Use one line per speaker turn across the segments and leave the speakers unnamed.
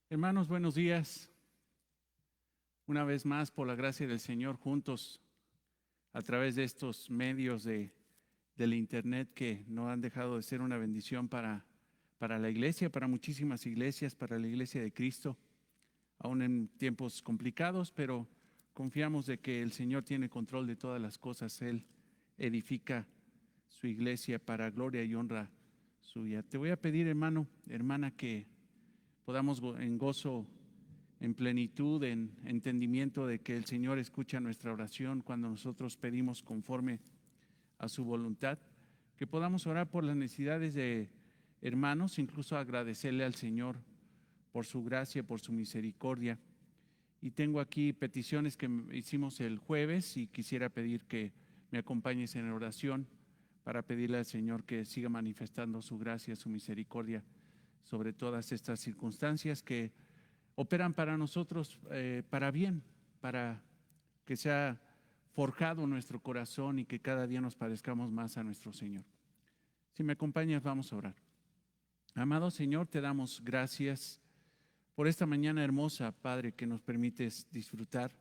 Hermanos, buenos días. Una vez más, por la gracia del Señor, juntos a través de estos medios del Internet que no han dejado de ser una bendición para la iglesia, para muchísimas iglesias, para la iglesia de Cristo, aún en tiempos complicados, pero confiamos de que el Señor tiene control de todas las cosas. Él edifica su iglesia para gloria y honra suya. Te voy a pedir, hermano, hermana, que podamos en gozo, en plenitud, en entendimiento de que el Señor escucha nuestra oración cuando nosotros pedimos conforme a su voluntad, que podamos orar por las necesidades de hermanos, incluso agradecerle al Señor por su gracia, por su misericordia. Y tengo aquí peticiones que hicimos el jueves y quisiera pedir que me acompañes en oración para pedirle al Señor que siga manifestando su gracia, su misericordia sobre todas estas circunstancias que operan para nosotros para bien, para que sea forjado nuestro corazón y que cada día nos parezcamos más a nuestro Señor. Si me acompañas, vamos a orar. Amado Señor, te damos gracias por esta mañana hermosa, Padre, que nos permites disfrutar.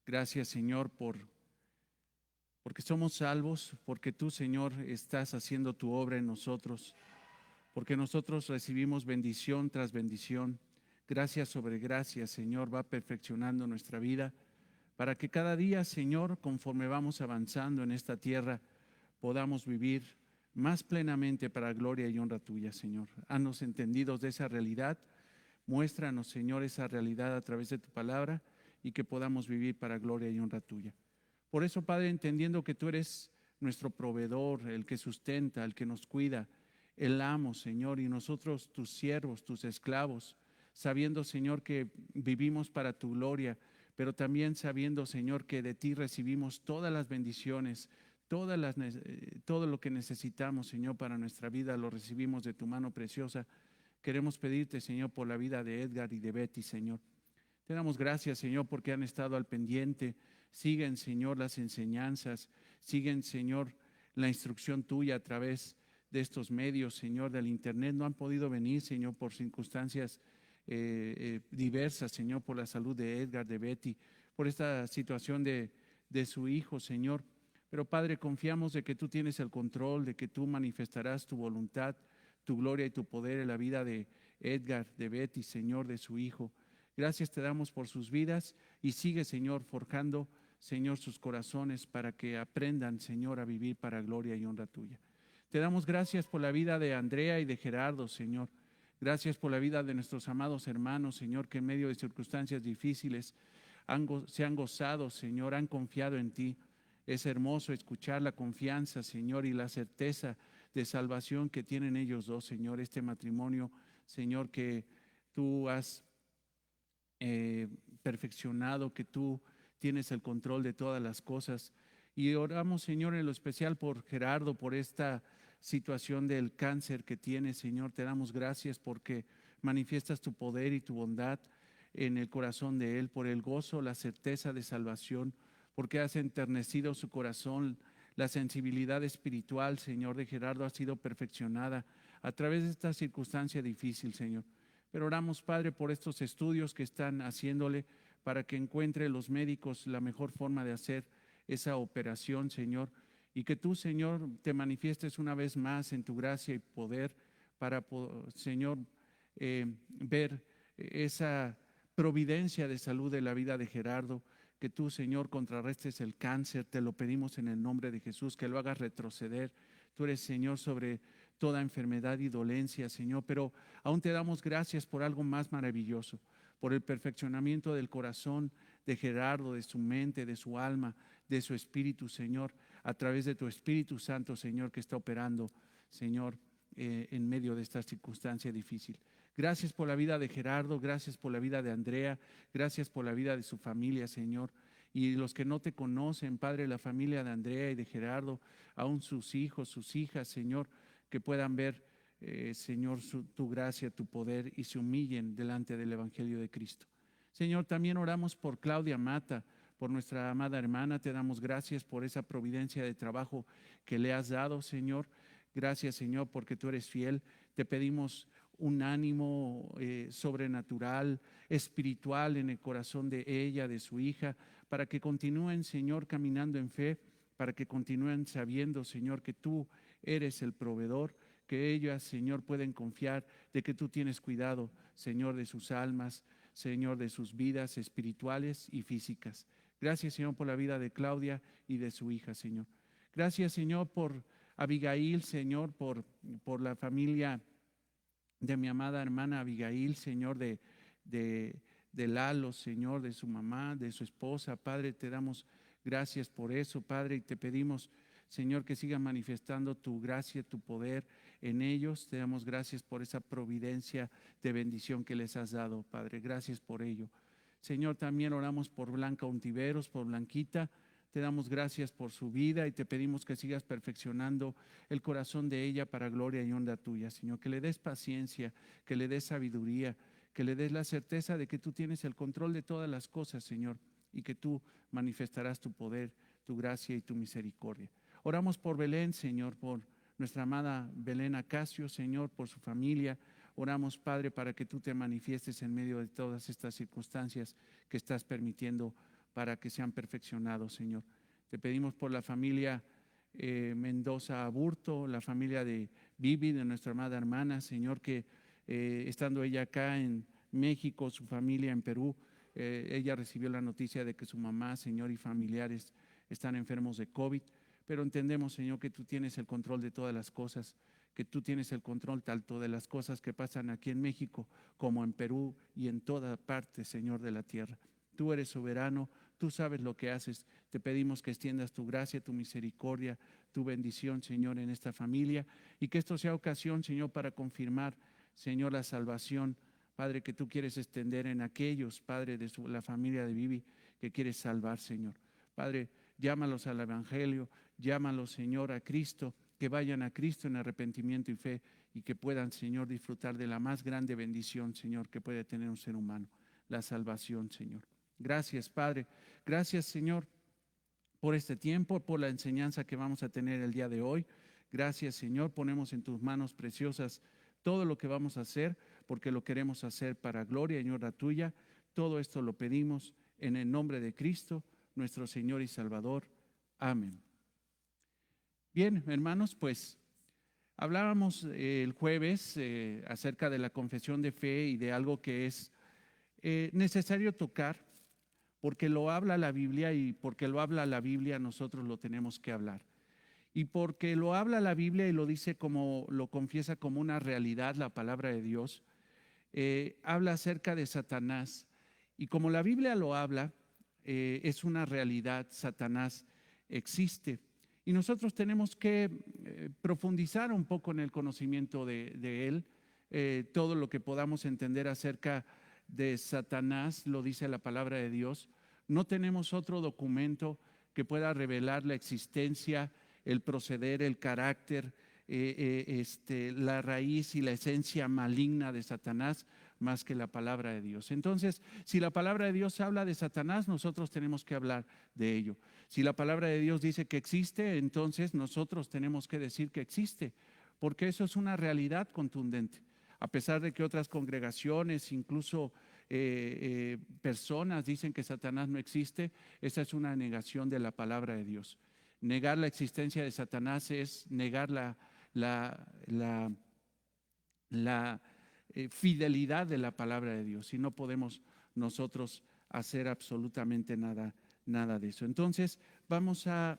Gracias, Señor, porque somos salvos, porque tú, Señor, estás haciendo tu obra en nosotros, porque nosotros recibimos bendición tras bendición. Gracias sobre gracias, Señor, va perfeccionando nuestra vida para que cada día, Señor, conforme vamos avanzando en esta tierra, podamos vivir más plenamente para gloria y honra tuya, Señor. Haznos entendidos de esa realidad. Muéstranos, Señor, esa realidad a través de tu palabra y que podamos vivir para gloria y honra tuya. Por eso, Padre, entendiendo que tú eres nuestro proveedor, el que sustenta, el que nos cuida, el amo, Señor, y nosotros tus siervos, tus esclavos, sabiendo, Señor, que vivimos para tu gloria, pero también sabiendo, Señor, que de ti recibimos todas las bendiciones, todo lo que necesitamos, Señor, para nuestra vida, lo recibimos de tu mano preciosa. Queremos pedirte, Señor, por la vida de Edgar y de Betty, Señor. Te damos gracias, Señor, porque han estado al pendiente. Siguen, Señor, las enseñanzas. Siguen, Señor, la instrucción tuya a través de estos medios, Señor, del Internet. No han podido venir, Señor, por circunstancias diversas, Señor, por la salud de Edgar, de Betty, por esta situación de su hijo, Señor. Pero, Padre, confiamos de que tú tienes el control, de que tú manifestarás tu voluntad, tu gloria y tu poder en la vida de Edgar, de Betty, Señor, de su hijo. Gracias te damos por sus vidas y sigue, Señor, forjando, Señor, sus corazones para que aprendan, Señor, a vivir para gloria y honra tuya. Te damos gracias por la vida de Andrea y de Gerardo, Señor. Gracias por la vida de nuestros amados hermanos, Señor, que en medio de circunstancias difíciles se han gozado, Señor, han confiado en ti. Es hermoso escuchar la confianza, Señor, y la certeza de salvación que tienen ellos dos, Señor. Este matrimonio, Señor, que tú has perfeccionado, que tú tienes el control de todas las cosas. Y oramos, Señor, en lo especial por Gerardo, por esta situación del cáncer que tiene, Señor. Te damos gracias porque manifiestas tu poder y tu bondad en el corazón de él, por el gozo, la certeza de salvación, porque has enternecido su corazón. La sensibilidad espiritual, Señor, de Gerardo ha sido perfeccionada a través de esta circunstancia difícil, Señor. Pero oramos, Padre, por estos estudios que están haciéndole para que encuentre los médicos la mejor forma de hacer esa operación, Señor, y que tú, Señor, te manifiestes una vez más en tu gracia y poder para, Señor, ver esa providencia de salud de la vida de Gerardo, que tú, Señor, contrarrestes el cáncer, te lo pedimos en el nombre de Jesús, que lo hagas retroceder. Tú eres, Señor, sobre toda enfermedad y dolencia, Señor, pero aún te damos gracias por algo más maravilloso, por el perfeccionamiento del corazón de Gerardo, de su mente, de su alma, de su espíritu, Señor, a través de tu Espíritu Santo, Señor, que está operando, Señor, en medio de esta circunstancia difícil. Gracias por la vida de Gerardo, gracias por la vida de Andrea, gracias por la vida de su familia, Señor. Y los que no te conocen, Padre, la familia de Andrea y de Gerardo, aún sus hijos, sus hijas, Señor, que puedan ver, Señor, tu gracia, tu poder y se humillen delante del Evangelio de Cristo. Señor, también oramos por Claudia Mata, por nuestra amada hermana. Te damos gracias por esa providencia de trabajo que le has dado, Señor. Gracias, Señor, porque tú eres fiel. Te pedimos un ánimo sobrenatural, espiritual en el corazón de ella, de su hija, para que continúen, Señor, caminando en fe, para que continúen sabiendo, Señor, que tú eres el proveedor, que ellas, Señor, pueden confiar de que tú tienes cuidado, Señor, de sus almas, Señor, de sus vidas espirituales y físicas. Gracias, Señor, por la vida de Claudia y de su hija, Señor. Gracias, Señor, por Abigail, Señor, por la familia de mi amada hermana Abigail, Señor, de Lalo, Señor, de su mamá, de su esposa. Padre, te damos gracias por eso, Padre, y te pedimos, Señor, que sigas manifestando tu gracia, tu poder en ellos. Te damos gracias por esa providencia de bendición que les has dado, Padre. Gracias por ello. Señor, también oramos por Blanca Ontiveros, por Blanquita. Te damos gracias por su vida y te pedimos que sigas perfeccionando el corazón de ella para gloria y honra tuya, Señor. Que le des paciencia, que le des sabiduría, que le des la certeza de que tú tienes el control de todas las cosas, Señor, y que tú manifestarás tu poder, tu gracia y tu misericordia. Oramos por Belén, Señor, por nuestra amada Belén Acacio, Señor, por su familia. Oramos, Padre, para que tú te manifiestes en medio de todas estas circunstancias que estás permitiendo para que sean perfeccionados, Señor. Te pedimos por la familia Mendoza Aburto, la familia de Vivi, de nuestra amada hermana, Señor, que estando ella acá en México, su familia en Perú, ella recibió la noticia de que su mamá, Señor, y familiares están enfermos de COVID, pero entendemos, Señor, que tú tienes el control de todas las cosas, que tú tienes el control tanto de las cosas que pasan aquí en México como en Perú y en toda parte, Señor, de la tierra. Tú eres soberano, tú sabes lo que haces. Te pedimos que extiendas tu gracia, tu misericordia, tu bendición, Señor, en esta familia y que esto sea ocasión, Señor, para confirmar, Señor, la salvación, Padre, que tú quieres extender en aquellos, Padre, de la familia de Vivi que quieres salvar, Señor. Padre, llámalos al Evangelio, llámalos, Señor, a Cristo, que vayan a Cristo en arrepentimiento y fe y que puedan, Señor, disfrutar de la más grande bendición, Señor, que puede tener un ser humano, la salvación, Señor. Gracias, Padre. Gracias, Señor, por este tiempo, por la enseñanza que vamos a tener el día de hoy. Gracias, Señor. Ponemos en tus manos preciosas todo lo que vamos a hacer, porque lo queremos hacer para gloria y honra tuya. Todo esto lo pedimos en el nombre de Cristo, nuestro Señor y Salvador. Amén. Bien, hermanos, pues hablábamos el jueves acerca de la confesión de fe y de algo que es necesario tocar, porque lo habla la Biblia y porque lo habla la Biblia nosotros lo tenemos que hablar. Y porque lo habla la Biblia y lo dice como, lo confiesa como una realidad la palabra de Dios, habla acerca de Satanás. Y como la Biblia lo habla, es una realidad, Satanás existe. Y nosotros tenemos que profundizar un poco en el conocimiento de él, todo lo que podamos entender acerca de Satanás, lo dice la palabra de Dios. No tenemos otro documento que pueda revelar la existencia, el proceder, el carácter, la raíz y la esencia maligna de Satanás más que la palabra de Dios. Entonces, si la palabra de Dios habla de Satanás, nosotros tenemos que hablar de ello. Si la palabra de Dios dice que existe, entonces nosotros tenemos que decir que existe, porque eso es una realidad contundente. A pesar de que otras congregaciones, incluso personas dicen que Satanás no existe, esa es una negación de la palabra de Dios. Negar la existencia de Satanás es negar la fidelidad de la palabra de Dios, y no podemos nosotros hacer absolutamente nada de eso. Entonces vamos a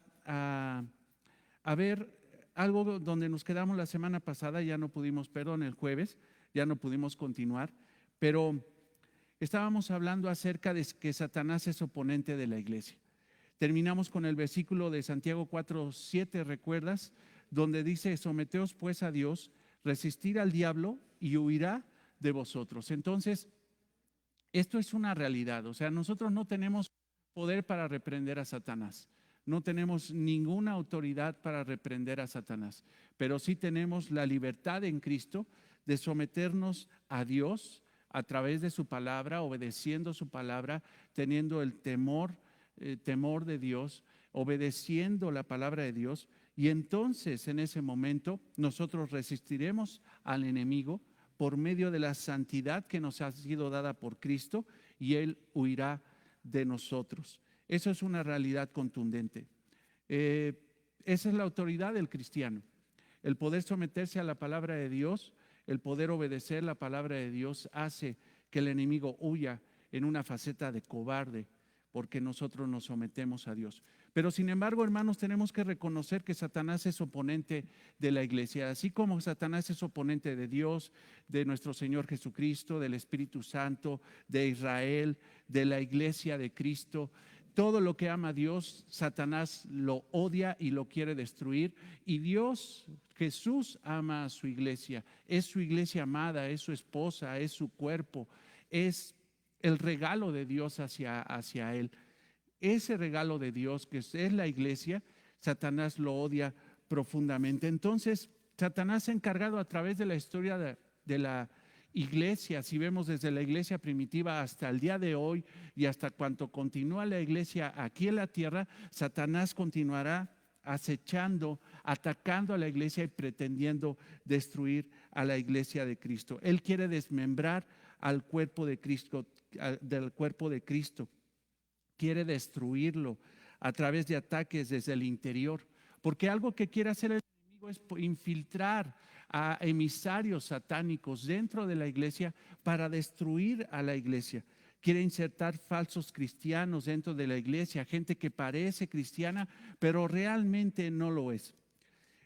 ver algo donde nos quedamos la semana pasada, ya no pudimos, perdón, el jueves, ya no pudimos continuar, pero estábamos hablando acerca de que Satanás es oponente de la iglesia. Terminamos con el versículo de Santiago 4:7, ¿recuerdas? Donde dice: someteos pues a Dios, resistir al diablo y huirá de vosotros. Entonces, esto es una realidad. O sea, nosotros no tenemos poder para reprender a Satanás. No tenemos ninguna autoridad para reprender a Satanás, pero sí tenemos la libertad en Cristo de someternos a Dios a través de su palabra, obedeciendo su palabra, teniendo el temor de Dios, obedeciendo la palabra de Dios. Y entonces en ese momento nosotros resistiremos al enemigo por medio de la santidad que nos ha sido dada por Cristo, y Él huirá de nosotros. Eso es una realidad contundente. Esa es la autoridad del cristiano. El poder someterse a la palabra de Dios, el poder obedecer la palabra de Dios hace que el enemigo huya en una faceta de cobarde, porque nosotros nos sometemos a Dios. Pero sin embargo, hermanos, tenemos que reconocer que Satanás es oponente de la iglesia. Así como Satanás es oponente de Dios, de nuestro Señor Jesucristo, del Espíritu Santo, de Israel, de la iglesia de Cristo. Todo lo que ama a Dios, Satanás lo odia y lo quiere destruir. Y Dios, Jesús, ama a su iglesia. Es su iglesia amada, es su esposa, es su cuerpo, es el regalo de Dios hacia él. Ese regalo de Dios, que es la iglesia, Satanás lo odia profundamente. Entonces, Satanás se ha encargado a través de la historia de la iglesia, si vemos desde la iglesia primitiva hasta el día de hoy y hasta cuanto continúa la iglesia aquí en la tierra, Satanás continuará acechando, atacando a la iglesia y pretendiendo destruir a la iglesia de Cristo. Él quiere desmembrar al cuerpo de Cristo, del cuerpo de Cristo. Quiere destruirlo a través de ataques desde el interior, porque algo que quiere hacer el enemigo es infiltrar a emisarios satánicos dentro de la iglesia para destruir a la iglesia. Quiere insertar falsos cristianos dentro de la iglesia, gente que parece cristiana, pero realmente no lo es.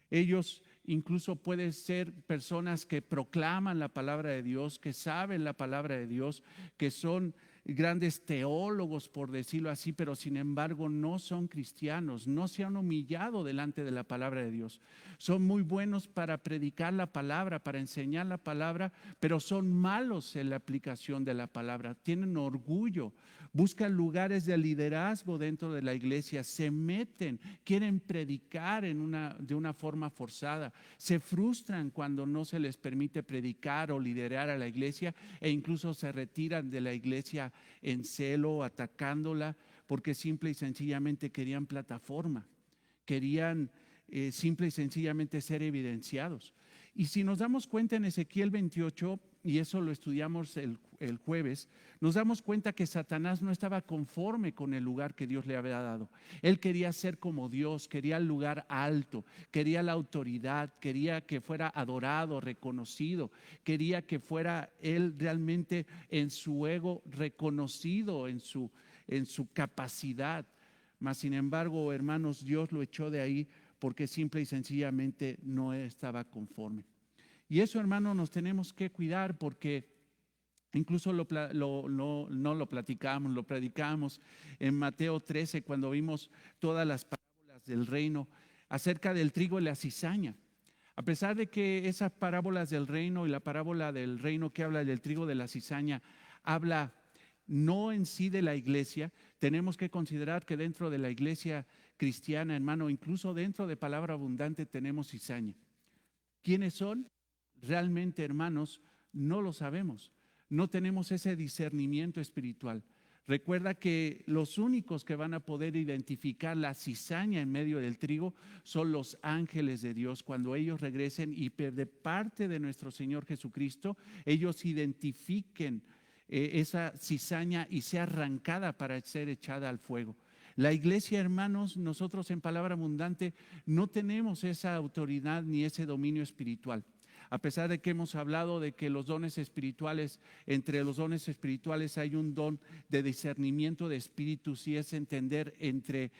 Ellos incluso pueden ser personas que proclaman la palabra de Dios, que saben la palabra de Dios, que son grandes teólogos, por decirlo así, pero sin embargo no son cristianos, no se han humillado delante de la palabra de Dios. Son muy buenos para predicar la palabra, para enseñar la palabra, pero son malos en la aplicación de la palabra. Tienen orgullo, buscan lugares de liderazgo dentro de la iglesia, se meten, quieren predicar de una forma forzada, se frustran cuando no se les permite predicar o liderar a la iglesia, e incluso se retiran de la iglesia en celo, atacándola, porque simple y sencillamente querían plataforma, querían simple y sencillamente ser evidenciados. Y si nos damos cuenta en Ezequiel 28, y eso lo estudiamos el jueves, nos damos cuenta que Satanás no estaba conforme con el lugar que Dios le había dado. Él quería ser como Dios, quería el lugar alto, quería la autoridad, quería que fuera adorado, reconocido, quería que fuera él realmente en su ego reconocido, en su capacidad. Mas sin embargo, hermanos, Dios lo echó de ahí porque simple y sencillamente no estaba conforme. Y eso, hermano, nos tenemos que cuidar, porque incluso no lo platicamos, lo predicamos en Mateo 13 cuando vimos todas las parábolas del reino acerca del trigo y la cizaña. A pesar de que esas parábolas del reino y la parábola del reino que habla del trigo de la cizaña habla no en sí de la iglesia, tenemos que considerar que dentro de la iglesia cristiana, hermano, incluso dentro de Palabra Abundante tenemos cizaña. ¿Quiénes son? Realmente, hermanos, no lo sabemos. No tenemos ese discernimiento espiritual. Recuerda que los únicos que van a poder identificar la cizaña en medio del trigo son los ángeles de Dios. Cuando ellos regresen y de parte de nuestro Señor Jesucristo, ellos identifiquen esa cizaña y sea arrancada para ser echada al fuego. La iglesia, hermanos, nosotros en Palabra Abundante no tenemos esa autoridad ni ese dominio espiritual. A pesar de que hemos hablado de que los dones espirituales, entre los dones espirituales hay un don de discernimiento de espíritus, y es entender entre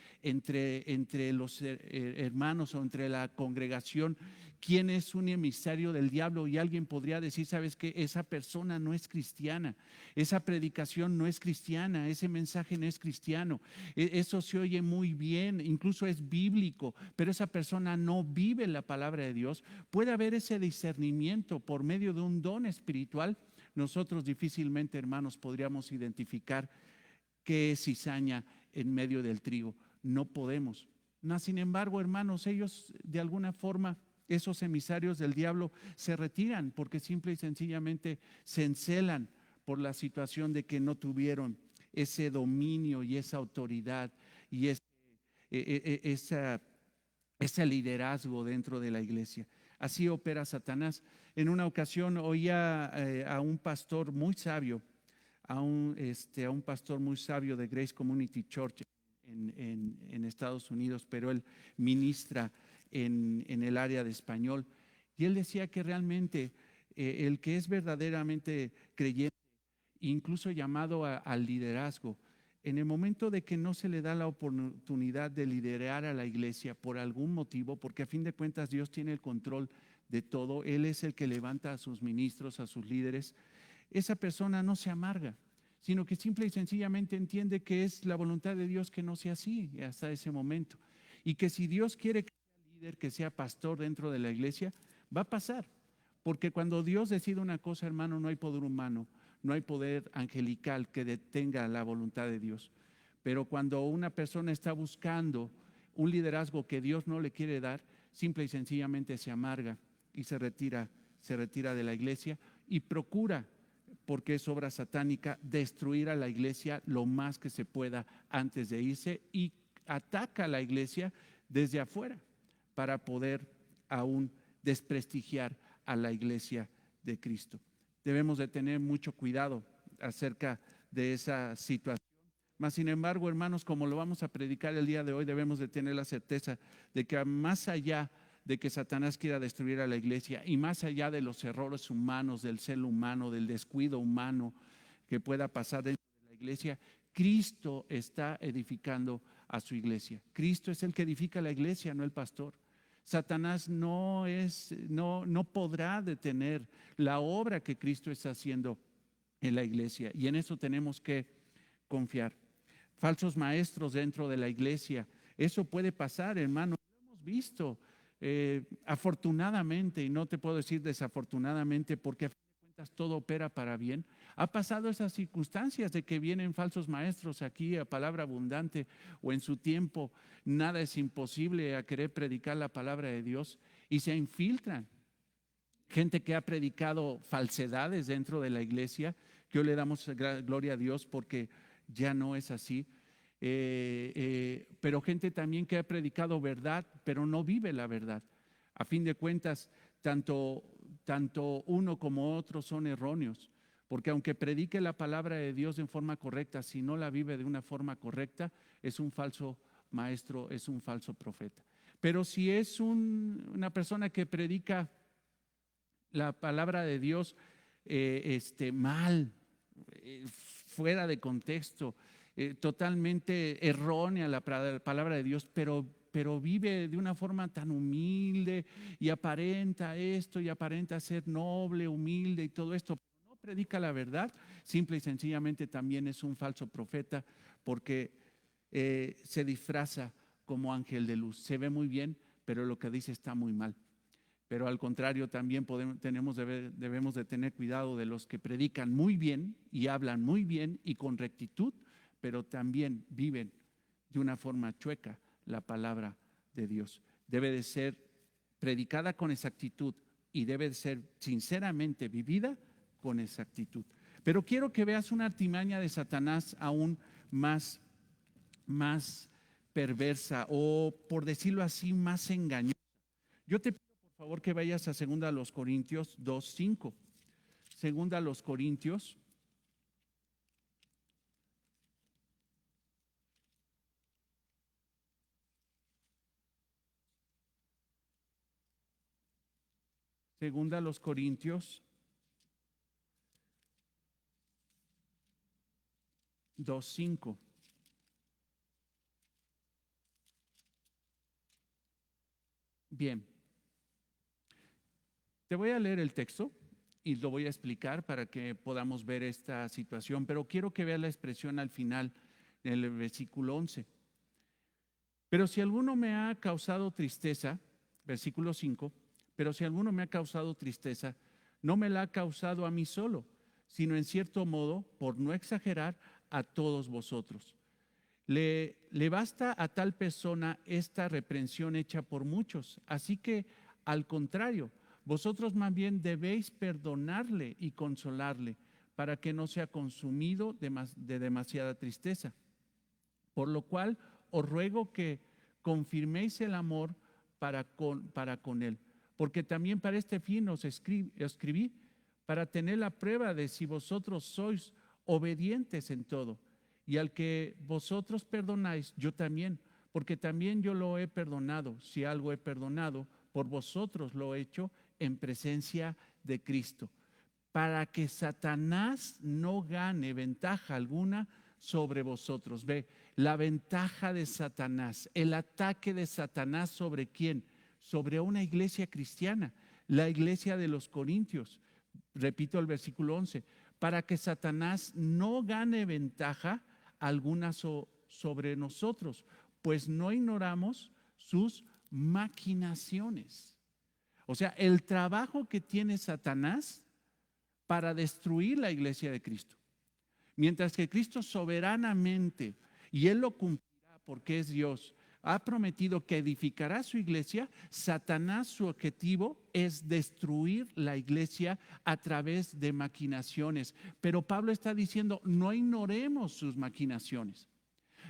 los hermanos o entre la congregación quién es un emisario del diablo. Y alguien podría decir, ¿sabes qué? Esa persona no es cristiana, esa predicación no es cristiana, ese mensaje no es cristiano, eso se oye muy bien, incluso es bíblico, pero esa persona no vive la palabra de Dios. Puede haber ese discernimiento por medio de un don espiritual. Nosotros difícilmente, hermanos, podríamos identificar qué es cizaña en medio del trigo. No podemos. Sin embargo, hermanos, ellos de alguna forma, esos emisarios del diablo, se retiran porque simple y sencillamente se encelan por la situación de que no tuvieron ese dominio y esa autoridad y ese liderazgo dentro de la iglesia. Así opera Satanás. En una ocasión oía a un pastor muy sabio, a un pastor muy sabio de Grace Community Church en Estados Unidos, pero él ministra en el área de español. Y él decía que realmente el que es verdaderamente creyente, incluso llamado al liderazgo, en el momento de que no se le da la oportunidad de liderar a la iglesia por algún motivo, porque a fin de cuentas Dios tiene el control de todo, Él es el que levanta a sus ministros, a sus líderes, esa persona no se amarga, sino que simple y sencillamente entiende que es la voluntad de Dios que no sea así hasta ese momento. Y que si Dios quiere que sea líder, que sea pastor dentro de la iglesia, va a pasar. Porque cuando Dios decide una cosa, hermano, no hay poder humano, no hay poder angelical que detenga la voluntad de Dios. Pero cuando una persona está buscando un liderazgo que Dios no le quiere dar, simple y sencillamente se amarga y se retira de la iglesia y procura, porque es obra satánica, destruir a la iglesia lo más que se pueda antes de irse y ataca a la iglesia desde afuera para poder aún desprestigiar a la iglesia de Cristo. Debemos de tener mucho cuidado acerca de esa situación. Mas, sin embargo, hermanos, como lo vamos a predicar el día de hoy, debemos de tener la certeza de que más allá de que Satanás quiera destruir a la iglesia y más allá de los errores humanos, del ser humano, del descuido humano que pueda pasar dentro de la iglesia, Cristo está edificando a su iglesia. Cristo es el que edifica la iglesia, no el pastor. Satanás no podrá detener la obra que Cristo está haciendo en la iglesia, y en eso tenemos que confiar. Falsos maestros dentro de la iglesia, eso puede pasar, hermano, lo hemos visto afortunadamente, y no te puedo decir desafortunadamente, porque a fin de cuentas todo opera para bien. Ha pasado esas circunstancias de que vienen falsos maestros aquí a palabra abundante, o en su tiempo nada es imposible a querer predicar la palabra de Dios, y se infiltran gente que ha predicado falsedades dentro de la iglesia, que hoy le damos gloria a Dios porque ya no es así. Pero gente también que ha predicado verdad, pero no vive la verdad. A fin de cuentas, tanto uno como otro son erróneos, porque aunque predique la palabra de Dios en forma correcta, si no la vive de una forma correcta, es un falso maestro, es un falso profeta. Pero si es una persona que predica la palabra de Dios mal, fuera de contexto, totalmente errónea la palabra de Dios, pero vive de una forma tan humilde y aparenta esto y aparenta ser noble, humilde y todo esto, pero no predica la verdad, simple y sencillamente también es un falso profeta, porque se disfraza como ángel de luz. Se ve muy bien, pero lo que dice está muy mal. Pero al contrario, también debemos de tener cuidado de los que predican muy bien y hablan muy bien y con rectitud, pero también viven de una forma chueca la palabra de Dios. Debe de ser predicada con exactitud y debe de ser sinceramente vivida con exactitud. Pero quiero que veas una artimaña de Satanás aún más perversa, o por decirlo así, más engañosa. Yo te pido por favor que vayas a 2 Corintios 2:5. 2 Corintios 2:5. Bien, te voy a leer el texto y lo voy a explicar para que podamos ver esta situación, pero quiero que veas la expresión al final, en el versículo 11. Pero si alguno me ha causado tristeza, versículo 5, pero si alguno me ha causado tristeza, no me la ha causado a mí solo, sino en cierto modo, por no exagerar, a todos vosotros. Le basta a tal persona esta reprensión hecha por muchos. Así que, al contrario, vosotros más bien debéis perdonarle y consolarle para que no sea consumido de demasiada tristeza. Por lo cual, os ruego que confirméis el amor para con él, porque también para este fin os escribí, para tener la prueba de si vosotros sois obedientes en todo. Y al que vosotros perdonáis, yo también, porque también yo lo he perdonado. Si algo he perdonado, por vosotros lo he hecho en presencia de Cristo, para que Satanás no gane ventaja alguna sobre vosotros. Ve, la ventaja de Satanás, el ataque de Satanás sobre quién, sobre una iglesia cristiana, la iglesia de los Corintios. Repito el versículo 11, para que Satanás no gane ventaja alguna sobre nosotros, pues no ignoramos sus maquinaciones. O sea, el trabajo que tiene Satanás para destruir la iglesia de Cristo. Mientras que Cristo soberanamente, y Él lo cumplirá porque es Dios, ha prometido que edificará su iglesia, Satanás, su objetivo es destruir la iglesia a través de maquinaciones. Pero Pablo está diciendo, no ignoremos sus maquinaciones.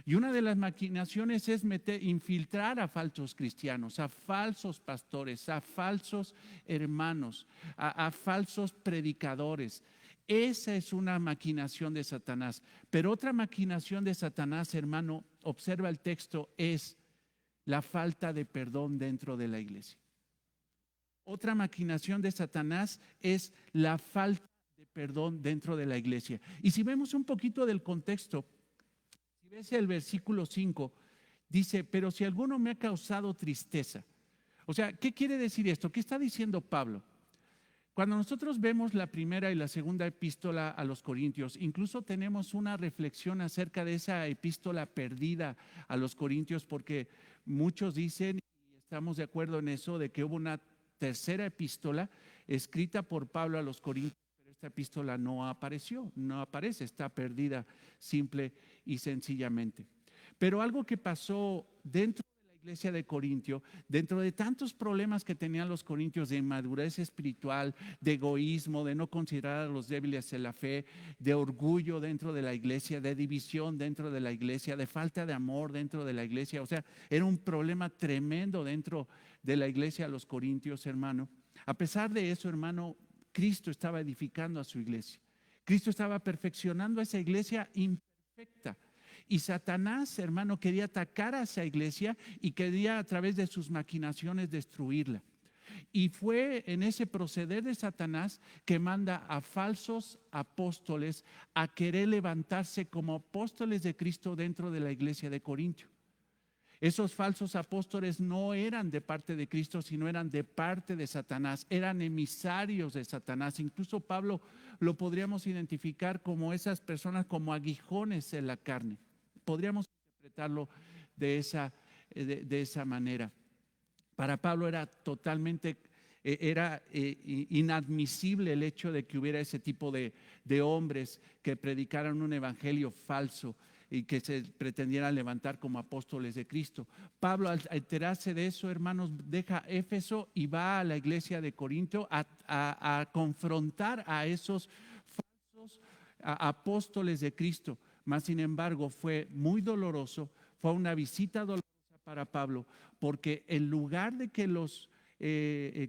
Y una de las maquinaciones es infiltrar a falsos cristianos, a falsos pastores, a falsos hermanos, a falsos predicadores. Esa es una maquinación de Satanás. Pero otra maquinación de Satanás, hermano, observa el texto, es la falta de perdón dentro de la iglesia. Otra maquinación de Satanás es la falta de perdón dentro de la iglesia. Y si vemos un poquito del contexto, si ves el versículo 5, dice, pero si alguno me ha causado tristeza. O sea, ¿qué quiere decir esto? ¿Qué está diciendo Pablo? Cuando nosotros vemos la primera y la segunda epístola a los Corintios, incluso tenemos una reflexión acerca de esa epístola perdida a los Corintios, porque muchos dicen, y estamos de acuerdo en eso, de que hubo una tercera epístola escrita por Pablo a los Corintios, pero esta epístola no apareció, no aparece, está perdida simple y sencillamente. Pero algo que pasó dentro de la iglesia de Corintio, dentro de tantos problemas que tenían los corintios de inmadurez espiritual, de egoísmo, de no considerar a los débiles en la fe, de orgullo dentro de la iglesia, de división dentro de la iglesia, de falta de amor dentro de la iglesia, o sea, era un problema tremendo dentro de la iglesia de los corintios, hermano. A pesar de eso, hermano, Cristo estaba edificando a su iglesia. Cristo estaba perfeccionando a esa iglesia imperfecta. Y Satanás, hermano, quería atacar a esa iglesia y quería a través de sus maquinaciones destruirla. Y fue en ese proceder de Satanás que manda a falsos apóstoles a querer levantarse como apóstoles de Cristo dentro de la iglesia de Corintio. Esos falsos apóstoles no eran de parte de Cristo, sino eran de parte de Satanás, eran emisarios de Satanás. Incluso Pablo lo podríamos identificar como esas personas, como aguijones en la carne. Podríamos interpretarlo de esa manera. Para Pablo era totalmente, inadmisible el hecho de que hubiera ese tipo de hombres que predicaran un evangelio falso y que se pretendieran levantar como apóstoles de Cristo. Pablo, al enterarse de eso, hermanos, deja Éfeso y va a la iglesia de Corinto a confrontar a esos falsos apóstoles de Cristo. Mas, sin embargo, fue muy doloroso, fue una visita dolorosa para Pablo, porque en lugar de que los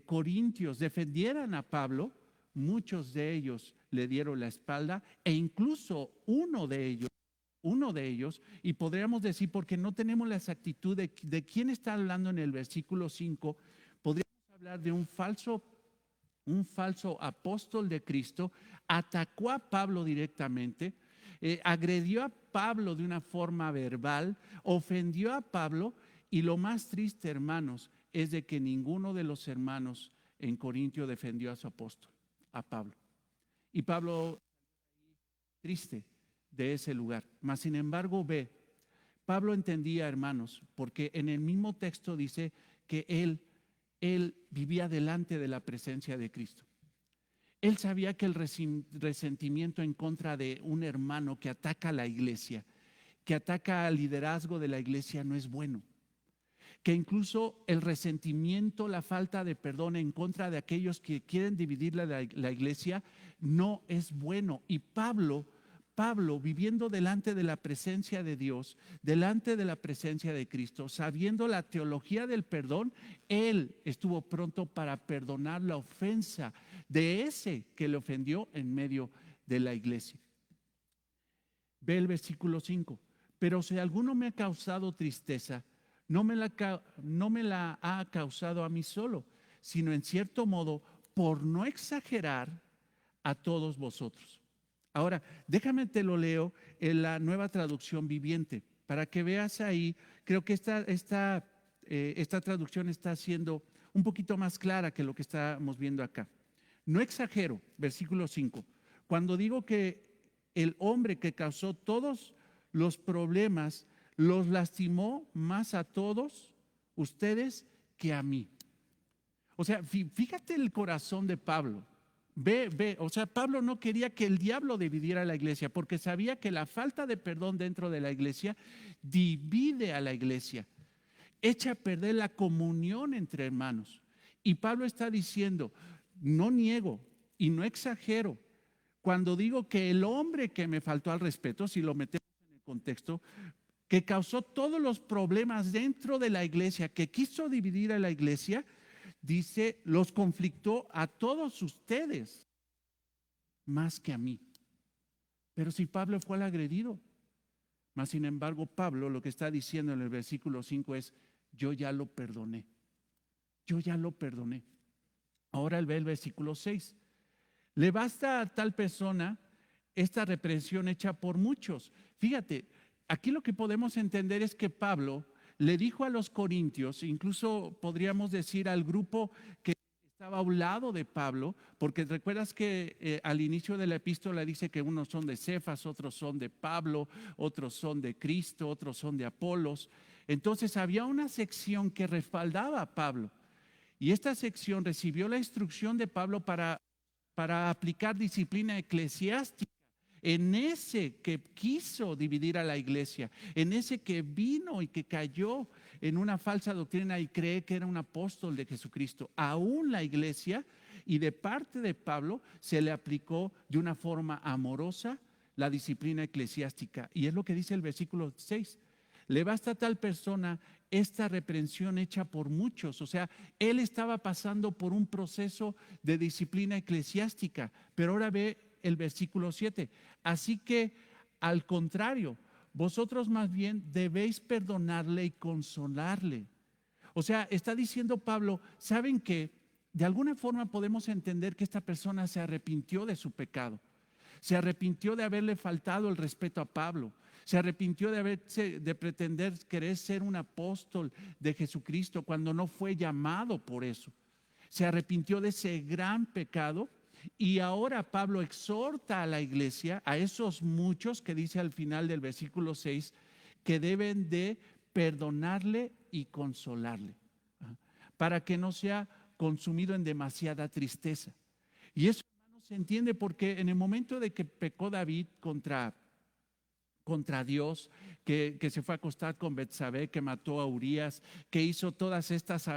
corintios defendieran a Pablo, muchos de ellos le dieron la espalda e incluso uno de ellos, y podríamos decir, porque no tenemos la exactitud de quién está hablando en el versículo 5, podríamos hablar de un falso apóstol de Cristo, atacó a Pablo directamente, agredió a Pablo de una forma verbal, ofendió a Pablo, y lo más triste, hermanos, es de que ninguno de los hermanos en Corintio defendió a su apóstol, a Pablo. Y Pablo, triste de ese lugar. Mas, sin embargo, Pablo entendía, hermanos, porque en el mismo texto dice que él vivía delante de la presencia de Cristo. Él sabía que el resentimiento en contra de un hermano que ataca a la iglesia, que ataca al liderazgo de la iglesia, no es bueno. Que incluso el resentimiento, la falta de perdón en contra de aquellos que quieren dividir la iglesia, no es bueno. Y Pablo Pablo, viviendo delante de la presencia de Dios, delante de la presencia de Cristo, sabiendo la teología del perdón, él estuvo pronto para perdonar la ofensa de ese que le ofendió en medio de la iglesia. Ve el versículo 5. Pero si alguno me ha causado tristeza, no me la ha causado a mí solo, sino en cierto modo, por no exagerar, a todos vosotros. Ahora, déjame te lo leo en la Nueva Traducción Viviente, para que veas ahí. Creo que esta traducción está siendo un poquito más clara que lo que estamos viendo acá. No exagero, versículo 5. Cuando digo que el hombre que causó todos los problemas los lastimó más a todos ustedes que a mí. O sea, fíjate el corazón de Pablo. O sea, Pablo no quería que el diablo dividiera la iglesia, porque sabía que la falta de perdón dentro de la iglesia divide a la iglesia, echa a perder la comunión entre hermanos. Y Pablo está diciendo, no niego y no exagero cuando digo que el hombre que me faltó al respeto, si lo metemos en el contexto, que causó todos los problemas dentro de la iglesia, que quiso dividir a la iglesia, dice, los conflictó a todos ustedes más que a mí. Pero si Pablo fue el agredido, mas sin embargo Pablo lo que está diciendo en el versículo 5 es, yo ya lo perdoné, yo ya lo perdoné. Ahora él ve el versículo 6. Le basta a tal persona esta reprensión hecha por muchos. Fíjate, aquí lo que podemos entender es que Pablo le dijo a los corintios, incluso podríamos decir al grupo que estaba a un lado de Pablo, porque recuerdas que al inicio de la epístola dice que unos son de Cefas, otros son de Pablo, otros son de Cristo, otros son de Apolos. Entonces había una sección que respaldaba a Pablo, y esta sección recibió la instrucción de Pablo para aplicar disciplina eclesiástica en ese que quiso dividir a la iglesia, en ese que vino y que cayó en una falsa doctrina y cree que era un apóstol de Jesucristo. Aún la iglesia, y de parte de Pablo, se le aplicó de una forma amorosa la disciplina eclesiástica. Y es lo que dice el versículo 6. Le basta a tal persona esta reprensión hecha por muchos. O sea, él estaba pasando por un proceso de disciplina eclesiástica, pero ahora ve el versículo 7. Así que, al contrario, vosotros más bien debéis perdonarle y consolarle. O sea, está diciendo Pablo, ¿saben qué? De alguna forma podemos entender que esta persona se arrepintió de su pecado. Se arrepintió de haberle faltado el respeto a Pablo. Se arrepintió de pretender querer ser un apóstol de Jesucristo cuando no fue llamado por eso. Se arrepintió de ese gran pecado. Y ahora Pablo exhorta a la iglesia, a esos muchos que dice al final del versículo 6, que deben de perdonarle y consolarle, para que no sea consumido en demasiada tristeza. Y eso, hermanos, se entiende porque en el momento de que pecó David contra Dios, que se fue a acostar con Betsabé, que mató a Urías, que hizo todas estas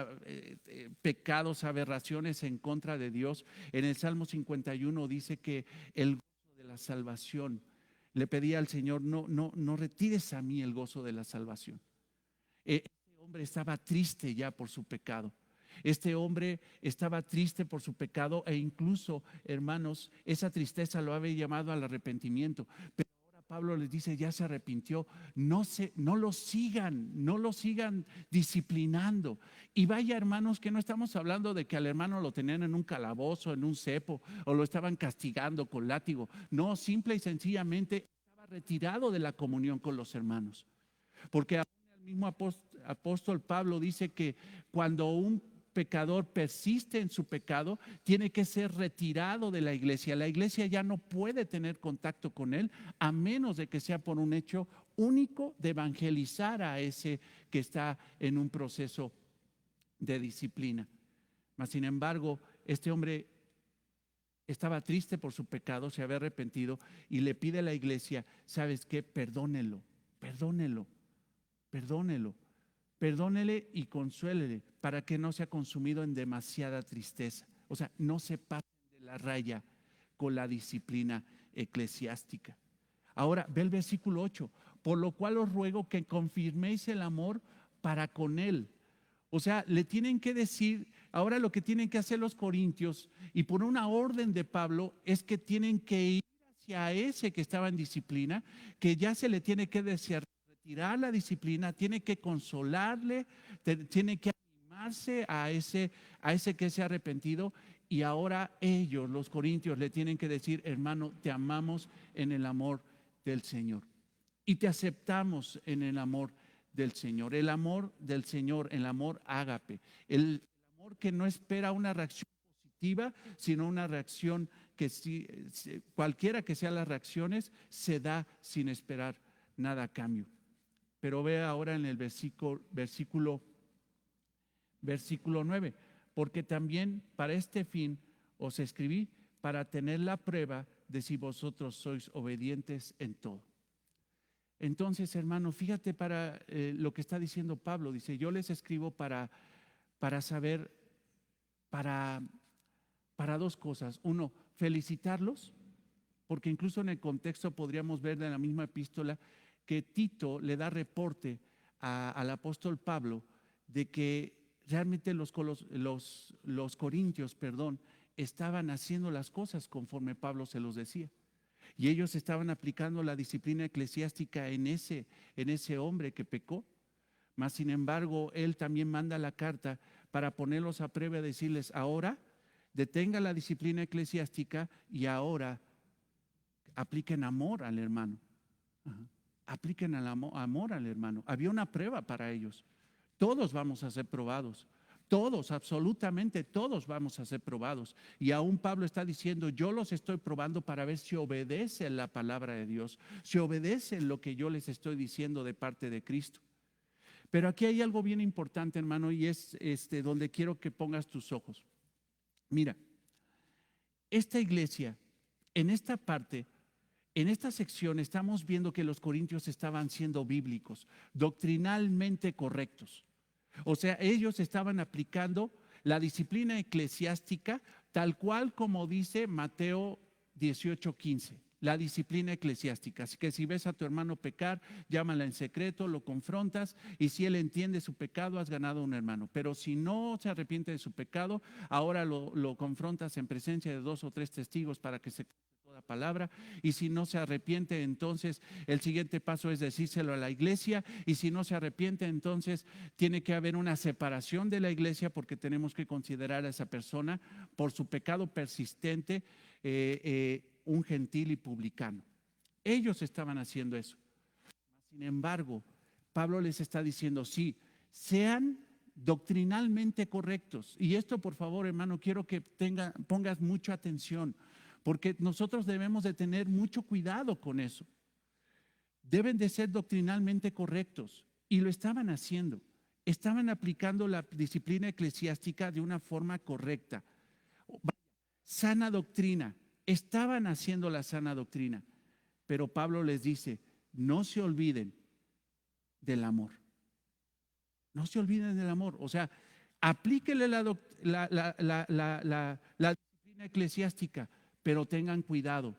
pecados, aberraciones en contra de Dios. En el Salmo 51 dice que el gozo de la salvación, le pedía al Señor, no retires a mí el gozo de la salvación. Este hombre estaba triste ya por su pecado. Este hombre estaba triste por su pecado e incluso, hermanos, esa tristeza lo había llamado al arrepentimiento. Pero Pablo les dice, ya se arrepintió, no lo sigan disciplinando. Y vaya, hermanos, que no estamos hablando de que al hermano lo tenían en un calabozo, en un cepo, o lo estaban castigando con látigo. No, simple y sencillamente estaba retirado de la comunión con los hermanos. Porque el mismo apóstol Pablo dice que cuando un pecador persiste en su pecado, tiene que ser retirado de la iglesia. La iglesia ya no puede tener contacto con él a menos de que sea por un hecho único de evangelizar a ese que está en un proceso de disciplina. Mas sin embargo, este hombre estaba triste por su pecado, se había arrepentido y le pide a la iglesia, ¿sabes qué? Perdónelo, perdónelo, perdónelo. Perdónele y consuélele para que no sea consumido en demasiada tristeza. O sea, no se pasen de la raya con la disciplina eclesiástica. Ahora ve el versículo 8, por lo cual os ruego que confirméis el amor para con él. O sea, le tienen que decir, ahora lo que tienen que hacer los corintios, y por una orden de Pablo, es que tienen que ir hacia ese que estaba en disciplina, que ya se le tiene que retirar la disciplina, tiene que consolarle, tiene que animarse a ese que se ha arrepentido. Y ahora ellos, los corintios, le tienen que decir, hermano, te amamos en el amor del Señor y te aceptamos en el amor del Señor. El amor del Señor, el amor ágape, el amor que no espera una reacción positiva, sino una reacción que cualquiera que sean las reacciones, se da sin esperar nada a cambio. Pero ve ahora en el versículo 9, porque también para este fin os escribí, para tener la prueba de si vosotros sois obedientes en todo. Entonces, hermano, fíjate para lo que está diciendo Pablo. Dice, yo les escribo para saber, para dos cosas. Uno, felicitarlos, porque incluso en el contexto podríamos ver de la misma epístola que Tito le da reporte al apóstol Pablo de que realmente los corintios, estaban haciendo las cosas conforme Pablo se los decía. Y ellos estaban aplicando la disciplina eclesiástica en ese hombre que pecó. Mas, sin embargo, él también manda la carta para ponerlos a prueba y decirles, ahora detenga la disciplina eclesiástica y ahora apliquen amor al hermano. Apliquen el amor al hermano. Había una prueba para ellos. Todos vamos a ser probados. Todos, absolutamente todos vamos a ser probados. Y aún Pablo está diciendo, yo los estoy probando para ver si obedecen la palabra de Dios, si obedecen lo que yo les estoy diciendo de parte de Cristo. Pero aquí hay algo bien importante, hermano, y es donde quiero que pongas tus ojos. Mira, esta iglesia, en esta parte, en esta sección estamos viendo que los corintios estaban siendo bíblicos, doctrinalmente correctos. O sea, ellos estaban aplicando la disciplina eclesiástica tal cual como dice Mateo 18:15, la disciplina eclesiástica. Así que si ves a tu hermano pecar, llámala en secreto, lo confrontas y si él entiende su pecado, has ganado un hermano. Pero si no se arrepiente de su pecado, ahora lo confrontas en presencia de 2 o 3 testigos para que se toda palabra, y si no se arrepiente, entonces el siguiente paso es decírselo a la iglesia, y si no se arrepiente, entonces tiene que haber una separación de la iglesia, porque tenemos que considerar a esa persona por su pecado persistente un gentil y publicano. Ellos estaban haciendo eso. Sin embargo, Pablo les está diciendo, sí, sean doctrinalmente correctos. Y esto, por favor, hermano, quiero que pongas mucha atención, porque nosotros debemos de tener mucho cuidado con eso. Deben de ser doctrinalmente correctos, y lo estaban haciendo. Estaban aplicando la disciplina eclesiástica de una forma correcta. Sana doctrina, estaban haciendo la sana doctrina, pero Pablo les dice, no se olviden del amor. No se olviden del amor. O sea, aplíquenle la disciplina eclesiástica, pero tengan cuidado,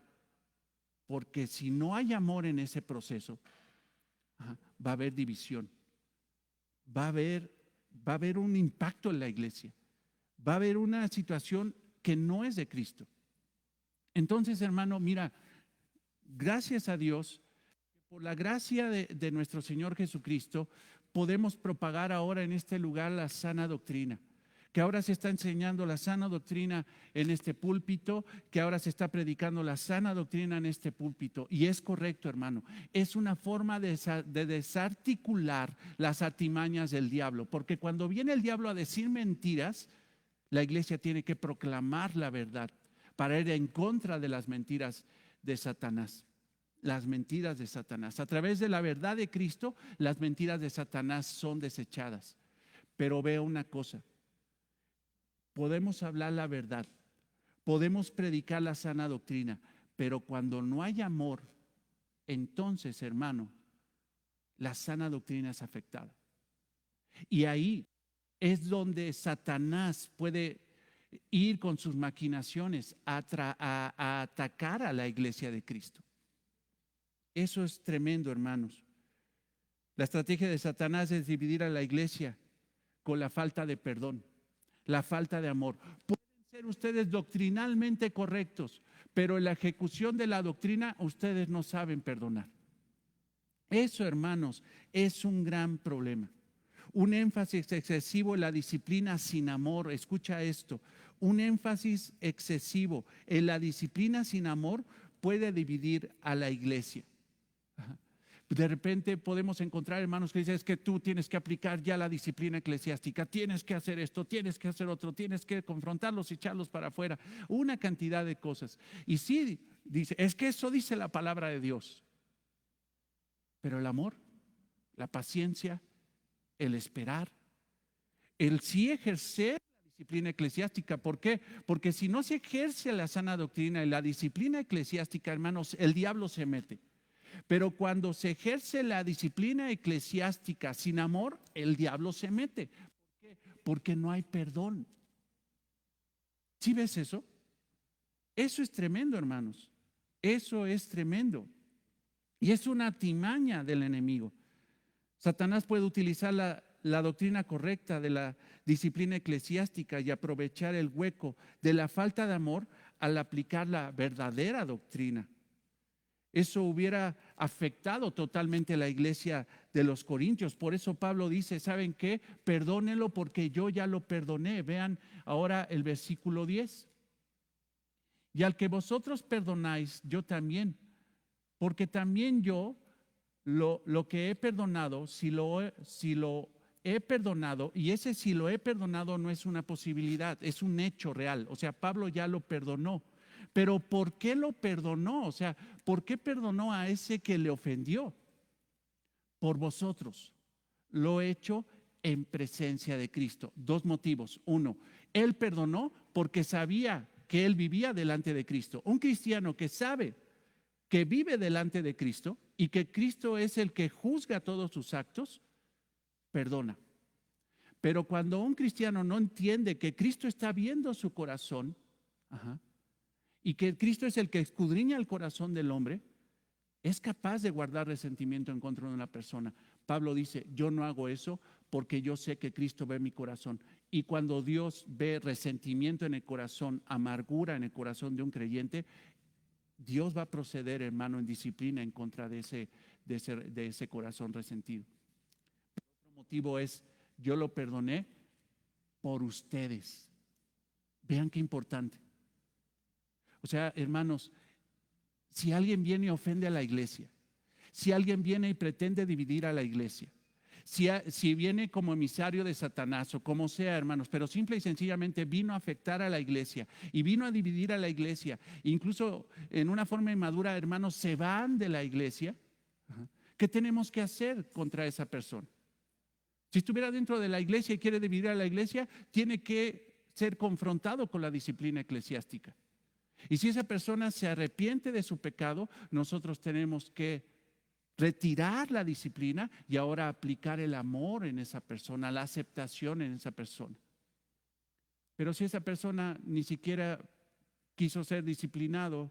porque si no hay amor en ese proceso, va a haber división, va a haber un impacto en la iglesia, va a haber una situación que no es de Cristo. Entonces, hermano, mira, gracias a Dios, por la gracia de nuestro Señor Jesucristo, podemos propagar ahora en este lugar la sana doctrina, que ahora se está enseñando la sana doctrina en este púlpito, que ahora se está predicando la sana doctrina en este púlpito. Y es correcto, hermano, es una forma de desarticular las artimañas del diablo, porque cuando viene el diablo a decir mentiras, la iglesia tiene que proclamar la verdad para ir en contra de las mentiras de Satanás. Las mentiras de Satanás. A través de la verdad de Cristo, las mentiras de Satanás son desechadas. Pero veo una cosa, podemos hablar la verdad, podemos predicar la sana doctrina, pero cuando no hay amor, entonces, hermano, la sana doctrina es afectada. Y ahí es donde Satanás puede ir con sus maquinaciones a atacar a la iglesia de Cristo. Eso es tremendo, hermanos. La estrategia de Satanás es dividir a la iglesia con la falta de perdón, la falta de amor. Pueden ser ustedes doctrinalmente correctos, pero en la ejecución de la doctrina ustedes no saben perdonar. Eso, hermanos, es un gran problema. Un énfasis excesivo en la disciplina sin amor. Escucha esto. Un énfasis excesivo en la disciplina sin amor puede dividir a la iglesia. De repente podemos encontrar hermanos que dicen, es que tú tienes que aplicar ya la disciplina eclesiástica, tienes que hacer esto, tienes que hacer otro, tienes que confrontarlos y echarlos para afuera, una cantidad de cosas. Y sí, dice, es que eso dice la palabra de Dios. Pero el amor, la paciencia, el esperar, el sí ejercer la disciplina eclesiástica. ¿Por qué? Porque si no se ejerce la sana doctrina y la disciplina eclesiástica, hermanos, el diablo se mete. Pero cuando se ejerce la disciplina eclesiástica sin amor, el diablo se mete. ¿Por qué? Porque no hay perdón. ¿Sí ves eso? Eso es tremendo, hermanos. Eso es tremendo. Y es una artimaña del enemigo. Satanás puede utilizar la doctrina correcta de la disciplina eclesiástica y aprovechar el hueco de la falta de amor al aplicar la verdadera doctrina. Eso hubiera afectado totalmente a la iglesia de los Corintios. Por eso Pablo dice, ¿saben qué? Perdónenlo porque yo ya lo perdoné. Vean ahora el versículo 10. Y al que vosotros perdonáis, yo también. Porque también yo lo que he perdonado, si lo he perdonado, y ese si lo he perdonado no es una posibilidad, es un hecho real. O sea, Pablo ya lo perdonó. Pero ¿por qué lo perdonó? O sea, ¿por qué perdonó a ese que le ofendió? Por vosotros. Lo he hecho en presencia de Cristo. Dos motivos. Uno, él perdonó porque sabía que él vivía delante de Cristo. Un cristiano que sabe que vive delante de Cristo y que Cristo es el que juzga todos sus actos, perdona. Pero cuando un cristiano no entiende que Cristo está viendo su corazón, y que Cristo es el que escudriña el corazón del hombre, es capaz de guardar resentimiento en contra de una persona. Pablo dice, yo no hago eso porque yo sé que Cristo ve mi corazón. Y cuando Dios ve resentimiento en el corazón, amargura en el corazón de un creyente, Dios va a proceder, hermano, en disciplina en contra de ese corazón resentido. Otro motivo es, yo lo perdoné por ustedes. Vean qué importante. O sea, hermanos, si alguien viene y ofende a la iglesia, si alguien viene y pretende dividir a la iglesia, si viene como emisario de Satanás o como sea, hermanos, pero simple y sencillamente vino a afectar a la iglesia y vino a dividir a la iglesia, incluso en una forma inmadura, hermanos, se van de la iglesia, ¿qué tenemos que hacer contra esa persona? Si estuviera dentro de la iglesia y quiere dividir a la iglesia, tiene que ser confrontado con la disciplina eclesiástica. Y si esa persona se arrepiente de su pecado, nosotros tenemos que retirar la disciplina y ahora aplicar el amor en esa persona, la aceptación en esa persona. Pero si esa persona ni siquiera quiso ser disciplinado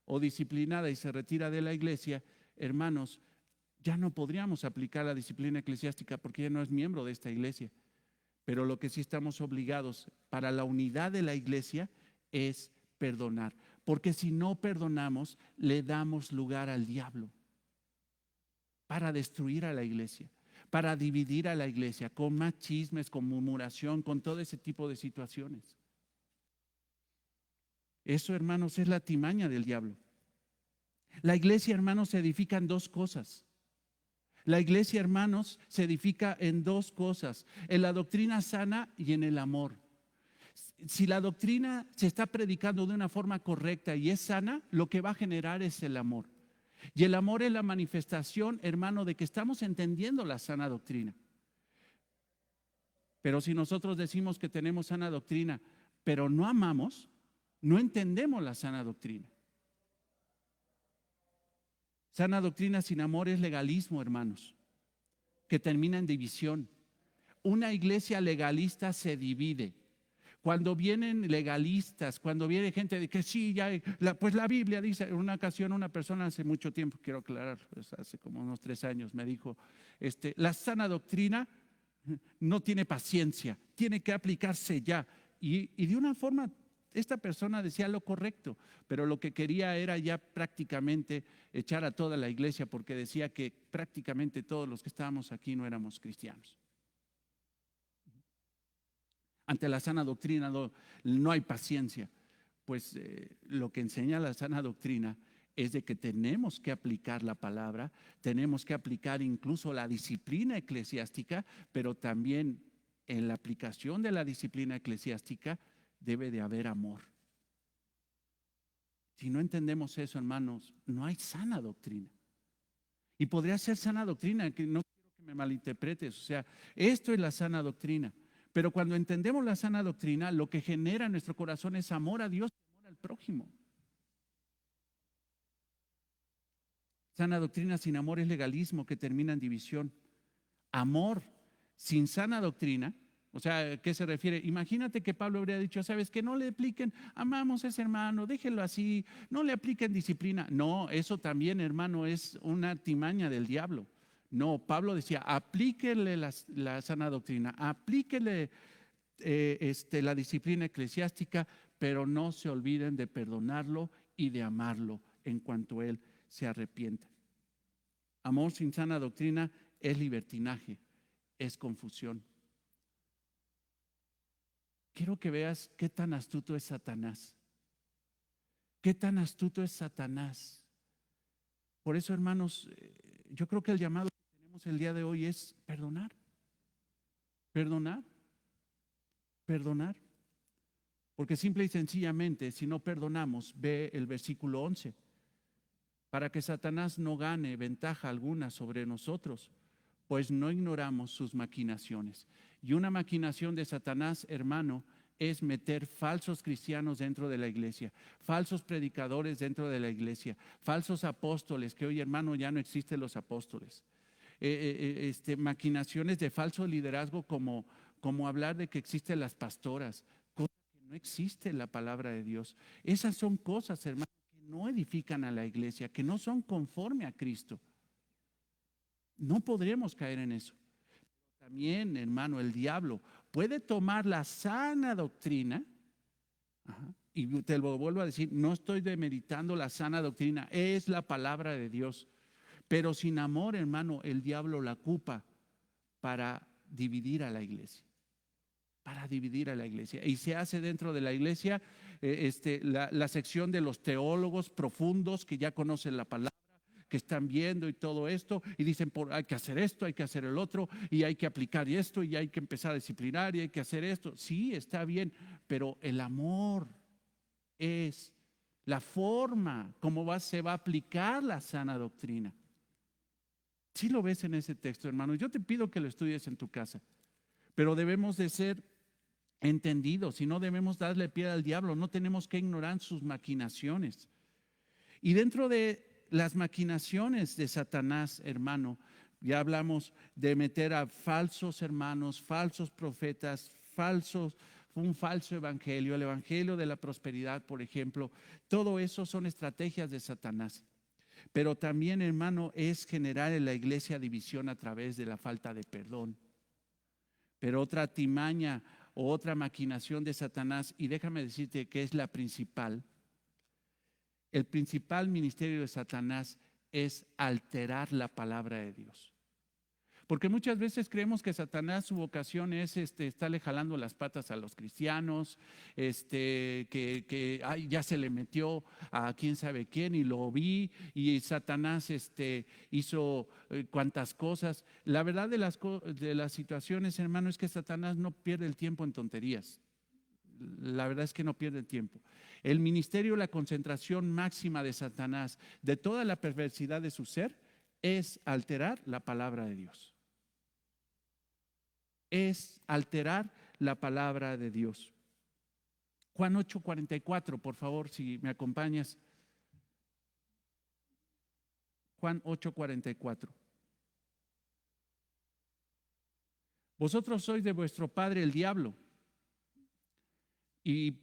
o disciplinada y se retira de la iglesia, hermanos, ya no podríamos aplicar la disciplina eclesiástica porque ya no es miembro de esta iglesia. Pero lo que sí estamos obligados para la unidad de la iglesia es perdonar, porque si no perdonamos, le damos lugar al diablo para destruir a la iglesia, para dividir a la iglesia, con más chismes, con murmuración, con todo ese tipo de situaciones. Eso, hermanos, es la artimaña del diablo. La iglesia, hermanos, se edifica en dos cosas. La iglesia, hermanos, se edifica en dos cosas, en la doctrina sana y en el amor. Si la doctrina se está predicando de una forma correcta y es sana, lo que va a generar es el amor. Y el amor es la manifestación, hermano, de que estamos entendiendo la sana doctrina. Pero si nosotros decimos que tenemos sana doctrina, pero no amamos, no entendemos la sana doctrina. Sana doctrina sin amor es legalismo, hermanos, que termina en división. Una iglesia legalista se divide. Cuando vienen legalistas, cuando viene gente de que sí, ya, pues la Biblia dice, en una ocasión una persona hace mucho tiempo, quiero aclarar, pues hace como unos 3 años, me dijo, la sana doctrina no tiene paciencia, tiene que aplicarse ya. Y de una forma, esta persona decía lo correcto, pero lo que quería era ya prácticamente echar a toda la iglesia, porque decía que prácticamente todos los que estábamos aquí no éramos cristianos. Ante la sana doctrina no hay paciencia. Pues lo que enseña la sana doctrina es de que tenemos que aplicar la palabra, tenemos que aplicar incluso la disciplina eclesiástica, pero también en la aplicación de la disciplina eclesiástica debe de haber amor. Si no entendemos eso, hermanos, no hay sana doctrina. Y podría ser sana doctrina, que no quiero que me malinterpretes, o sea, esto es la sana doctrina. Pero cuando entendemos la sana doctrina, lo que genera en nuestro corazón es amor a Dios y amor al prójimo. Sana doctrina sin amor es legalismo que termina en división. Amor sin sana doctrina, o sea, ¿qué se refiere? Imagínate que Pablo habría dicho, ¿sabes? Que no le apliquen, amamos a ese hermano, déjenlo así, no le apliquen disciplina. No, eso también, hermano, es una artimaña del diablo. No, Pablo decía, aplíquenle la sana doctrina, aplíquenle la disciplina eclesiástica, pero no se olviden de perdonarlo y de amarlo en cuanto él se arrepienta. Amor sin sana doctrina es libertinaje, es confusión. Quiero que veas qué tan astuto es Satanás. Qué tan astuto es Satanás. Por eso, hermanos, yo creo que el llamado que tenemos el día de hoy es perdonar. Perdonar. Perdonar. Porque simple y sencillamente, si no perdonamos, ve el versículo 11, para que Satanás no gane ventaja alguna sobre nosotros, pues no ignoramos sus maquinaciones. Y una maquinación de Satanás, hermano, es meter falsos cristianos dentro de la iglesia, falsos predicadores dentro de la iglesia, falsos apóstoles, que hoy, hermano, ya no existen los apóstoles. Maquinaciones de falso liderazgo como hablar de que existen las pastoras, cosa que no existe en la palabra de Dios. Esas son cosas, hermano, que no edifican a la iglesia, que no son conforme a Cristo. No podremos caer en eso. También, hermano, el diablo puede tomar la sana doctrina, y te lo vuelvo a decir, no estoy demeritando la sana doctrina, es la palabra de Dios, pero sin amor, hermano, el diablo la ocupa para dividir a la iglesia. Para dividir a la iglesia. Y se hace dentro de la iglesia la sección de los teólogos profundos que ya conocen la palabra, que están viendo y todo esto, y dicen, hay que hacer esto, hay que hacer el otro, y hay que aplicar esto, y hay que empezar a disciplinar, y hay que hacer esto. Sí, está bien, pero el amor es la forma como se va a aplicar la sana doctrina. Si lo ves en ese texto, hermano, yo te pido que lo estudies en tu casa, pero debemos de ser entendidos y no debemos darle pie al diablo, no tenemos que ignorar sus maquinaciones. Y dentro de las maquinaciones de Satanás, hermano, ya hablamos de meter a falsos hermanos, falsos profetas, un falso evangelio, el evangelio de la prosperidad, por ejemplo. Todo eso son estrategias de Satanás. Pero también, hermano, es generar en la iglesia división a través de la falta de perdón. Pero otra timaña o otra maquinación de Satanás, y déjame decirte que es la principal. El principal ministerio de Satanás es alterar la palabra de Dios. Porque muchas veces creemos que Satanás, su vocación es estarle jalando las patas a los cristianos, que ya se le metió a quién sabe quién y lo vi, y Satanás hizo cuantas cosas. La verdad de las situaciones, hermano, es que Satanás no pierde el tiempo en tonterías. La verdad es que no pierde el tiempo. El ministerio, la concentración máxima de Satanás, de toda la perversidad de su ser, es alterar la palabra de Dios. Es alterar la palabra de Dios. Juan 8:44, por favor, si me acompañas. Juan 8:44. Vosotros sois de vuestro padre el diablo, Y,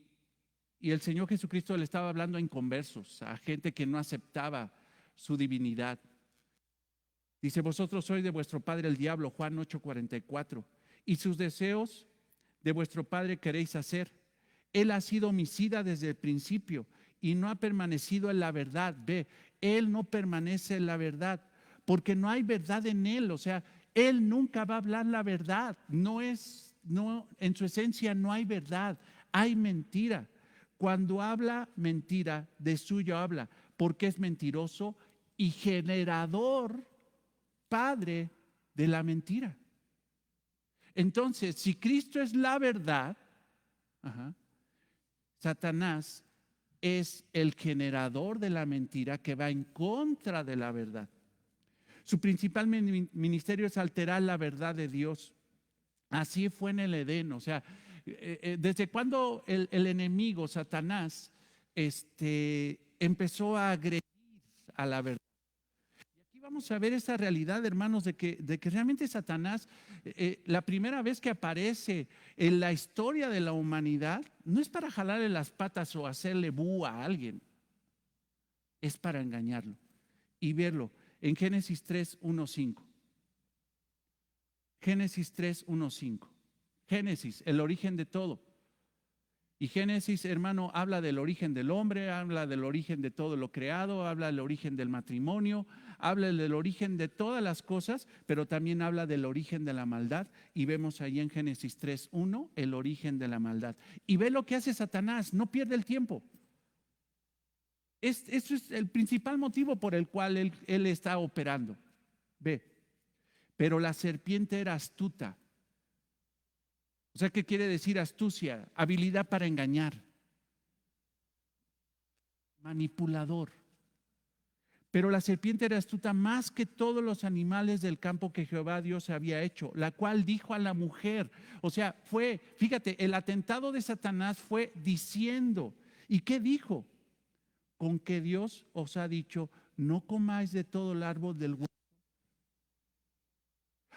y el Señor Jesucristo le estaba hablando a inconversos, a gente que no aceptaba su divinidad. Dice, vosotros sois de vuestro padre el diablo, Juan 8:44, y sus deseos de vuestro padre queréis hacer. Él ha sido homicida desde el principio y no ha permanecido en la verdad. Ve, él no permanece en la verdad porque no hay verdad en él. O sea, él nunca va a hablar la verdad. No, en su esencia no hay verdad, hay mentira. Cuando habla mentira, de suyo habla, porque es mentiroso y generador, padre de la mentira. Entonces, si Cristo es la verdad, Satanás es el generador de la mentira que va en contra de la verdad. Su principal ministerio es alterar la verdad de Dios. Así fue en el Edén. O sea, desde cuando el enemigo, Satanás, empezó a agredir a la verdad. Y aquí vamos a ver esa realidad, hermanos, de que realmente Satanás, la primera vez que aparece en la historia de la humanidad, no es para jalarle las patas o hacerle bú a alguien, es para engañarlo y verlo en Génesis 3:1-5. Génesis 3:1-5. Génesis, el origen de todo. Y Génesis, hermano, habla del origen del hombre, habla del origen de todo lo creado, habla del origen del matrimonio, habla del origen de todas las cosas, pero también habla del origen de la maldad. Y vemos ahí en Génesis 3:1 el origen de la maldad. Y ve lo que hace Satanás, no pierde el tiempo. Eso es el principal motivo por el cual él está operando. Ve, pero la serpiente era astuta. O sea, ¿qué quiere decir astucia? Habilidad para engañar. Manipulador. Pero la serpiente era astuta más que todos los animales del campo que Jehová Dios había hecho, la cual dijo a la mujer. O sea, fíjate, el atentado de Satanás fue diciendo. ¿Y qué dijo? Con que Dios os ha dicho, no comáis de todo el árbol del huerto.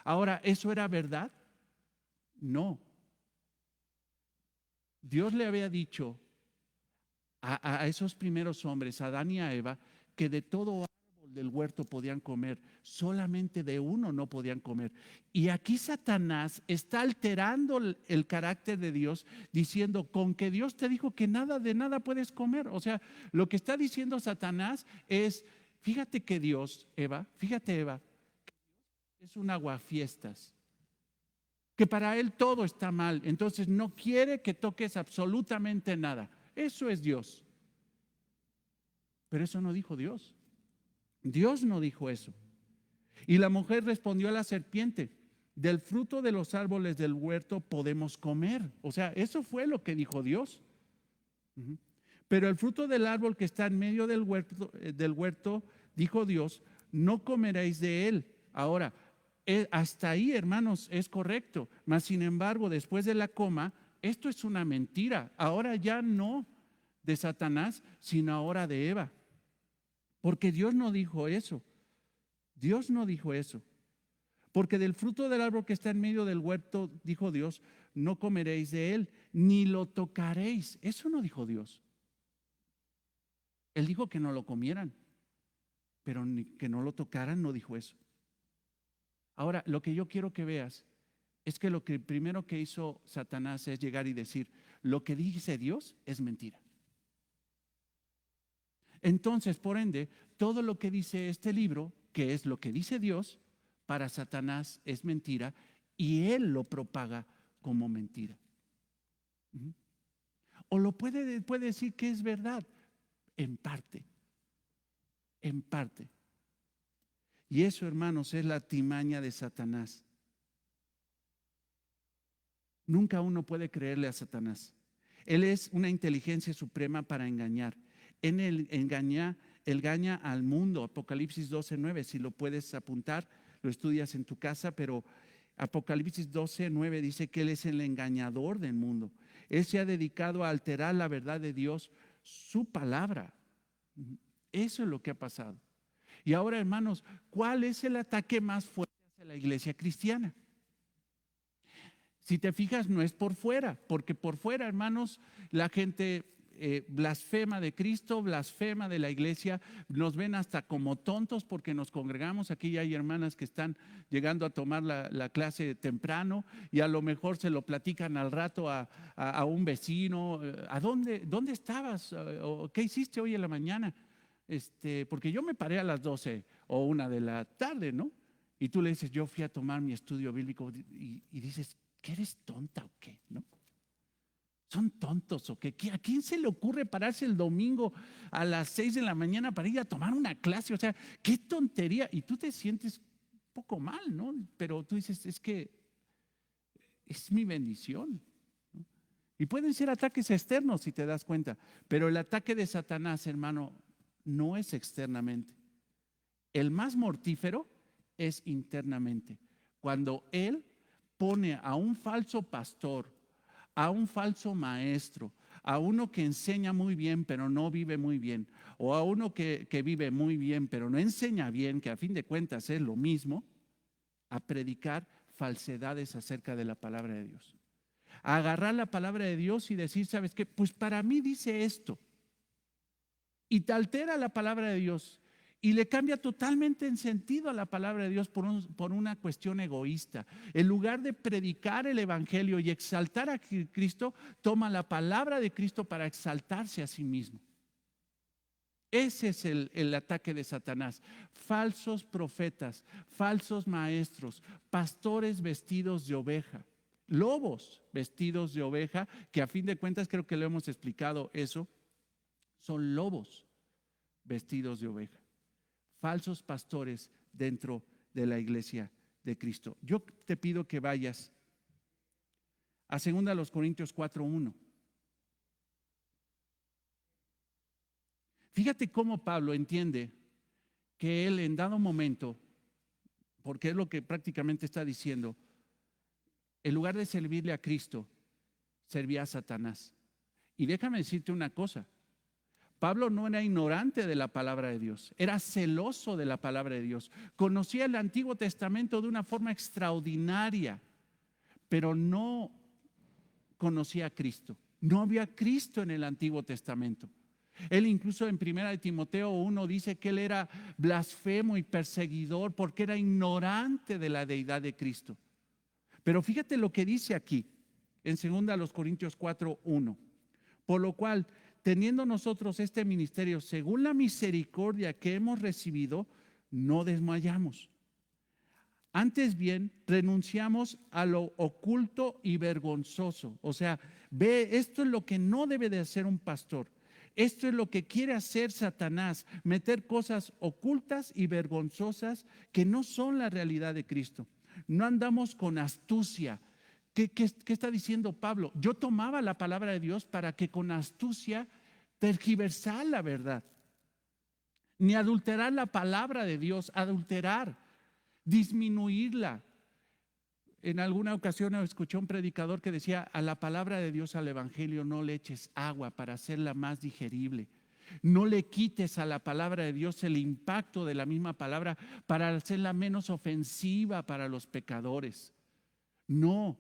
Ahora, ¿eso era verdad? No. Dios le había dicho a esos primeros hombres, a Adán y a Eva, que de todo árbol del huerto podían comer, solamente de uno no podían comer. Y aquí Satanás está alterando el carácter de Dios, diciendo, con que Dios te dijo que nada de nada puedes comer. O sea, lo que está diciendo Satanás es, fíjate que Dios, fíjate Eva, es un aguafiestas, que para él todo está mal, entonces no quiere que toques absolutamente nada. Eso es Dios. Pero eso no dijo Dios. Dios no dijo eso. Y la mujer respondió a la serpiente, del fruto de los árboles del huerto podemos comer. O sea, eso fue lo que dijo Dios. Pero el fruto del árbol que está en medio del huerto, dijo Dios, no comeréis de él. Ahora, hasta ahí, hermanos, es correcto. Mas, sin embargo, después de la coma, esto es una mentira. Ahora ya no de Satanás, sino ahora de Eva. Porque Dios no dijo eso. Dios no dijo eso. Porque del fruto del árbol que está en medio del huerto, dijo Dios, no comeréis de él, ni lo tocaréis. Eso no dijo Dios. Él dijo que no lo comieran, pero que no lo tocaran no dijo eso. Ahora, lo que yo quiero que veas es que lo que primero que hizo Satanás es llegar y decir, lo que dice Dios es mentira. Entonces, por ende, todo lo que dice este libro, que es lo que dice Dios, para Satanás es mentira y él lo propaga como mentira. O lo puede decir que es verdad, en parte, en parte. Y eso, hermanos, es la artimaña de Satanás. Nunca uno puede creerle a Satanás. Él es una inteligencia suprema para engañar. En él engaña al mundo. Apocalipsis 12:9, si lo puedes apuntar, lo estudias en tu casa, pero Apocalipsis 12:9 dice que él es el engañador del mundo. Él se ha dedicado a alterar la verdad de Dios, su palabra. Eso es lo que ha pasado. Y ahora, hermanos, ¿cuál es el ataque más fuerte hacia la iglesia cristiana? Si te fijas, no es por fuera, porque por fuera, hermanos, la gente blasfema de Cristo, blasfema de la iglesia, nos ven hasta como tontos porque nos congregamos. Aquí ya hay hermanas que están llegando a tomar la clase temprano y a lo mejor se lo platican al rato a un vecino. ¿A dónde estabas? ¿O qué hiciste hoy en la mañana? Porque yo me paré a las 12 o 1 de la tarde, ¿no? Y tú le dices, yo fui a tomar mi estudio bíblico y dices, ¿qué eres tonta o qué? ¿No? ¿Son tontos o qué? ¿A quién se le ocurre pararse el domingo a las 6 de la mañana para ir a tomar una clase? O sea, qué tontería. Y tú te sientes un poco mal, ¿no? Pero tú dices, es que es mi bendición, ¿no? Y pueden ser ataques externos si te das cuenta, pero el ataque de Satanás, hermano, no es externamente. El más mortífero es internamente. Cuando él pone a un falso pastor, a un falso maestro, a uno que enseña muy bien pero no vive muy bien, o a uno que vive muy bien pero no enseña bien, que a fin de cuentas es lo mismo, a predicar falsedades acerca de la palabra de Dios. A agarrar la palabra de Dios y decir, ¿sabes qué? Pues para mí dice esto. Y te altera la palabra de Dios y le cambia totalmente en sentido a la palabra de Dios por una cuestión egoísta. En lugar de predicar el evangelio y exaltar a Cristo, toma la palabra de Cristo para exaltarse a sí mismo. Ese es el ataque de Satanás. Falsos profetas, falsos maestros, pastores vestidos de oveja, lobos vestidos de oveja, que a fin de cuentas creo que lo hemos explicado eso, son lobos vestidos de oveja. Falsos pastores dentro de la iglesia de Cristo. Yo te pido que vayas a 2 Corintios 4:1. Fíjate cómo Pablo entiende que él en dado momento, porque es lo que prácticamente está diciendo, en lugar de servirle a Cristo, servía a Satanás. Y déjame decirte una cosa, Pablo no era ignorante de la palabra de Dios, era celoso de la palabra de Dios, conocía el Antiguo Testamento de una forma extraordinaria, pero no conocía a Cristo. No había Cristo en el Antiguo Testamento. Él incluso en 1 de Timoteo 1 dice que él era blasfemo y perseguidor porque era ignorante de la deidad de Cristo. Pero fíjate lo que dice aquí en 2 Corintios 4:1. Por lo cual, teniendo nosotros este ministerio según la misericordia que hemos recibido, no desmayamos. Antes bien, renunciamos a lo oculto y vergonzoso. O sea, ve, esto es lo que no debe de hacer un pastor. Esto es lo que quiere hacer Satanás, meter cosas ocultas y vergonzosas que no son la realidad de Cristo. No andamos con astucia. ¿Qué está diciendo Pablo? Yo tomaba la palabra de Dios para que con astucia tergiversar la verdad, ni adulterar la palabra de Dios, adulterar, disminuirla. En alguna ocasión escuché a un predicador que decía, a la palabra de Dios, al evangelio, no le eches agua para hacerla más digerible. No le quites a la palabra de Dios el impacto de la misma palabra para hacerla menos ofensiva para los pecadores. No,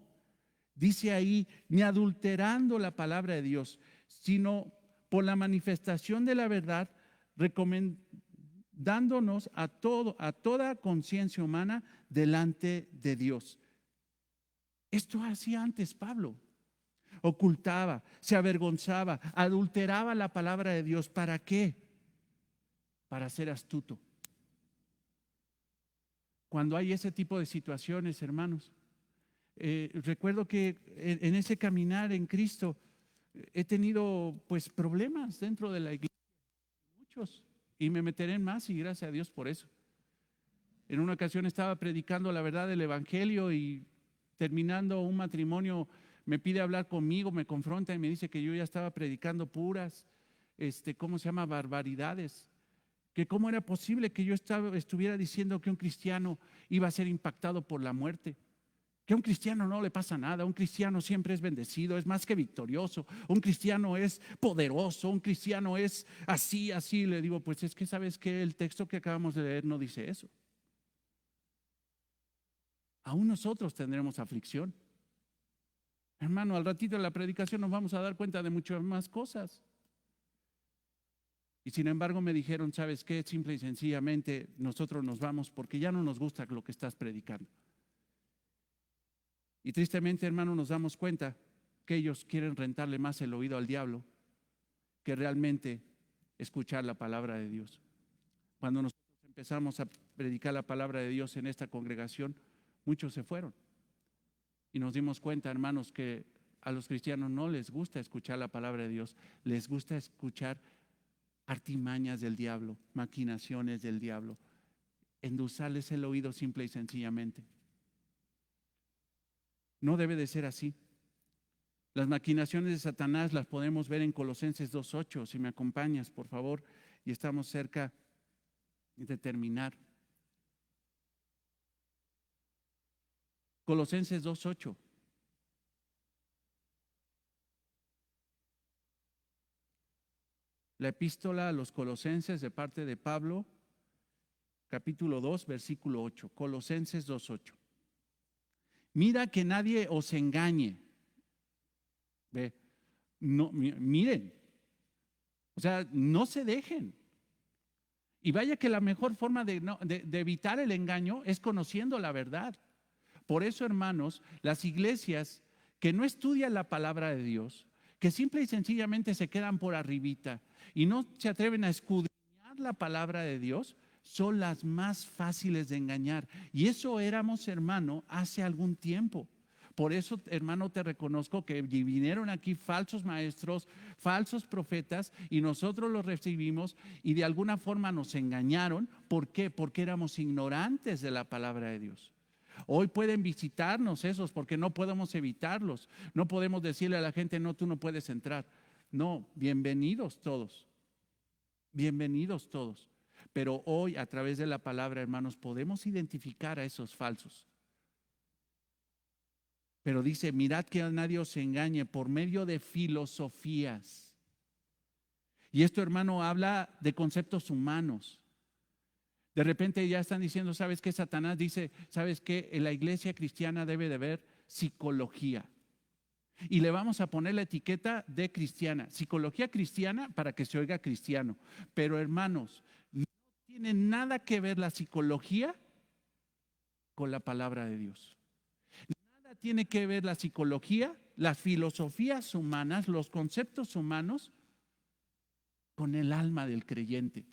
dice ahí, ni adulterando la palabra de Dios, sino por la manifestación de la verdad, recomendándonos a toda conciencia humana delante de Dios. Esto hacía antes Pablo. Ocultaba, se avergonzaba, adulteraba la palabra de Dios. ¿Para qué? Para ser astuto. Cuando hay ese tipo de situaciones, hermanos, recuerdo que en ese caminar en Cristo he tenido pues problemas dentro de la iglesia, muchos, y me meteré en más y gracias a Dios por eso. En una ocasión estaba predicando la verdad del evangelio y terminando un matrimonio me pide hablar conmigo, me confronta y me dice que yo ya estaba predicando puras, ¿cómo se llama? Barbaridades. Que cómo era posible que yo estuviera diciendo que un cristiano iba a ser impactado por la muerte. Que a un cristiano no le pasa nada, un cristiano siempre es bendecido, es más que victorioso, un cristiano es poderoso, un cristiano es así, así. Le digo, pues es que sabes que el texto que acabamos de leer no dice eso. Aún nosotros tendremos aflicción. Hermano, al ratito de la predicación nos vamos a dar cuenta de muchas más cosas. Y sin embargo me dijeron, ¿sabes qué? Simple y sencillamente nosotros nos vamos porque ya no nos gusta lo que estás predicando. Y tristemente, hermano, nos damos cuenta que ellos quieren rentarle más el oído al diablo que realmente escuchar la palabra de Dios. Cuando nosotros empezamos a predicar la palabra de Dios en esta congregación, muchos se fueron. Y nos dimos cuenta, hermanos, que a los cristianos no les gusta escuchar la palabra de Dios, les gusta escuchar artimañas del diablo, maquinaciones del diablo, endulzarles el oído simple y sencillamente. No debe de ser así. Las maquinaciones de Satanás las podemos ver en Colosenses 2:8, si me acompañas, por favor, y estamos cerca de terminar. Colosenses 2:8. La epístola a los Colosenses de parte de Pablo, capítulo 2, versículo 8. Colosenses 2:8. Mira que nadie os engañe. Ve, no, miren, o sea, no se dejen. Y vaya que la mejor forma de evitar el engaño es conociendo la verdad. Por eso, hermanos, las iglesias que no estudian la palabra de Dios, que simple y sencillamente se quedan por arribita y no se atreven a escudriñar la palabra de Dios, son las más fáciles de engañar. Y eso éramos, hermano, hace algún tiempo. Por eso, hermano, te reconozco que vinieron aquí falsos maestros, falsos profetas, y nosotros los recibimos y de alguna forma nos engañaron. ¿Por qué? Porque éramos ignorantes de la palabra de Dios. Hoy pueden visitarnos esos porque no podemos evitarlos. No podemos decirle a la gente, no, tú no puedes entrar. No, bienvenidos todos. Bienvenidos todos. Pero hoy a través de la palabra, hermanos, podemos identificar a esos falsos. Pero dice, mirad que a nadie os engañe por medio de filosofías. Y esto, hermano, habla de conceptos humanos. De repente ya están diciendo, ¿sabes qué? Satanás dice, ¿sabes qué? En la iglesia cristiana debe de haber psicología. Y le vamos a poner la etiqueta de cristiana. Psicología cristiana para que se oiga cristiano. Pero hermanos, no tiene nada que ver la psicología con la palabra de Dios. Nada tiene que ver la psicología, las filosofías humanas, los conceptos humanos con el alma del creyente.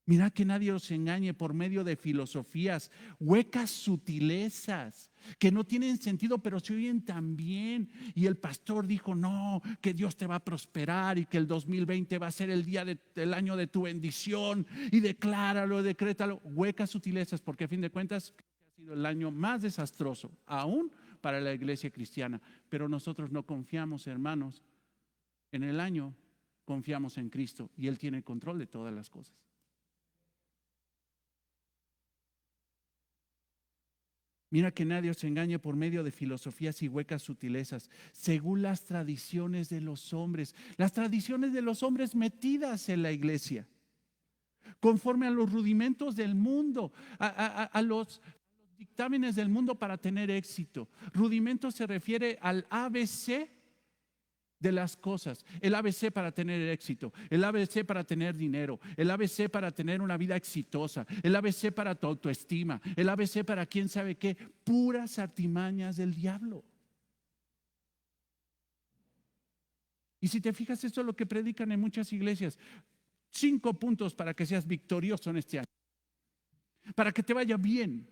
Mirad que nadie os engañe por medio de filosofías, huecas sutilezas, que no tienen sentido, pero se oyen tan bien. Y el pastor dijo, no, que Dios te va a prosperar y que el 2020 va a ser el día del año de tu bendición. Y decláralo, decrétalo. Huecas sutilezas, porque a fin de cuentas ha sido el año más desastroso, aún para la iglesia cristiana. Pero nosotros no confiamos, hermanos, en el año, confiamos en Cristo y Él tiene el control de todas las cosas. Mira que nadie os engañe por medio de filosofías y huecas sutilezas, según las tradiciones de los hombres, las tradiciones de los hombres metidas en la iglesia, conforme a los rudimentos del mundo, a los dictámenes del mundo para tener éxito. Rudimento se refiere al ABC de las cosas, el ABC para tener éxito, el ABC para tener dinero, el ABC para tener una vida exitosa, el ABC para tu autoestima, el ABC para quién sabe qué, puras artimañas del diablo. Y si te fijas, esto es lo que predican en muchas iglesias. 5 puntos para que seas victorioso en este año, para que te vaya bien.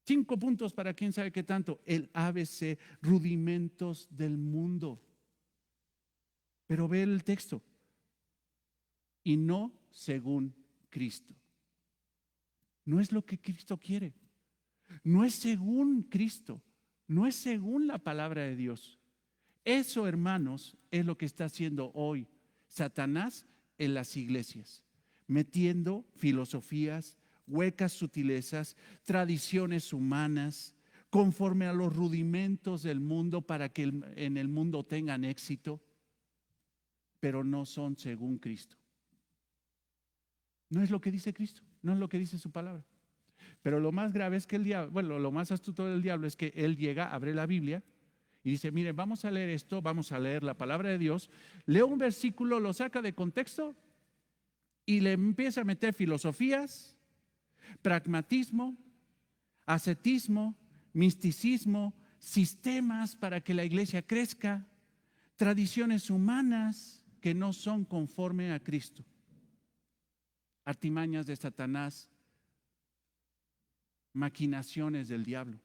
5 puntos para quién sabe qué tanto. El ABC, rudimentos del mundo. Pero ve el texto. Y no según Cristo. No es lo que Cristo quiere. No es según Cristo. No es según la palabra de Dios. Eso, hermanos, es lo que está haciendo hoy Satanás en las iglesias. Metiendo filosofías, huecas sutilezas, tradiciones humanas, conforme a los rudimentos del mundo para que en el mundo tengan éxito, pero no son según Cristo. No es lo que dice Cristo, no es lo que dice su palabra. Pero lo más grave es que el diablo, bueno, lo más astuto del diablo es que él llega, abre la Biblia y dice, mire, vamos a leer esto, vamos a leer la palabra de Dios, lee un versículo, lo saca de contexto y le empieza a meter filosofías, pragmatismo, ascetismo, misticismo, sistemas para que la iglesia crezca, tradiciones humanas que no son conforme a Cristo, artimañas de Satanás, maquinaciones del diablo.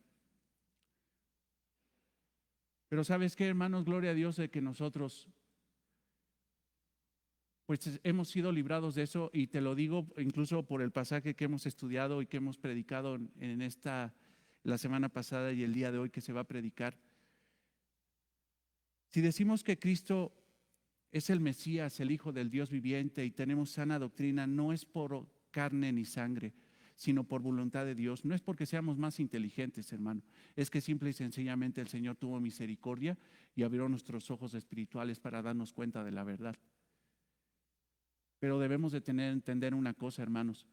Pero ¿sabes qué, hermanos? Gloria a Dios de que nosotros pues hemos sido librados de eso, y te lo digo incluso por el pasaje que hemos estudiado y que hemos predicado en la semana pasada y el día de hoy que se va a predicar. Si decimos que Cristo es el Mesías, el Hijo del Dios viviente, y tenemos sana doctrina, no es por carne ni sangre, sino por voluntad de Dios. No es porque seamos más inteligentes, hermano. Es que simple y sencillamente el Señor tuvo misericordia y abrió nuestros ojos espirituales para darnos cuenta de la verdad. Pero debemos de entender una cosa, hermanos.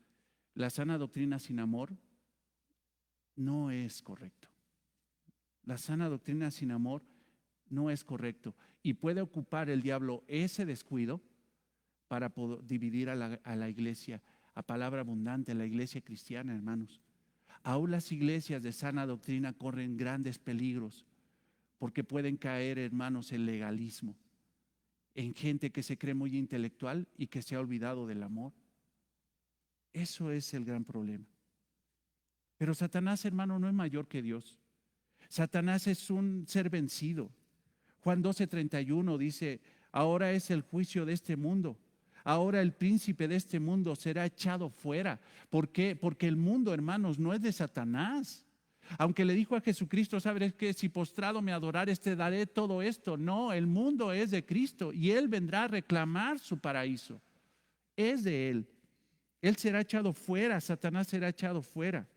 La sana doctrina sin amor no es correcto. La sana doctrina sin amor no es correcto. Y puede ocupar el diablo ese descuido para poder dividir a la iglesia, a palabra abundante, a la iglesia cristiana, hermanos. Aún las iglesias de sana doctrina corren grandes peligros porque pueden caer, hermanos, en legalismo, en gente que se cree muy intelectual y que se ha olvidado del amor. Eso es el gran problema. Pero Satanás, hermano, no es mayor que Dios. Satanás es un ser vencido. Juan 12:31 dice, ahora es el juicio de este mundo. Ahora el príncipe de este mundo será echado fuera. ¿Por qué? Porque el mundo, hermanos, no es de Satanás. Aunque le dijo a Jesucristo, ¿sabes qué? Si postrado me adorares, te daré todo esto. No, el mundo es de Cristo y Él vendrá a reclamar su paraíso. Es de Él. Él será echado fuera, Satanás será echado fuera.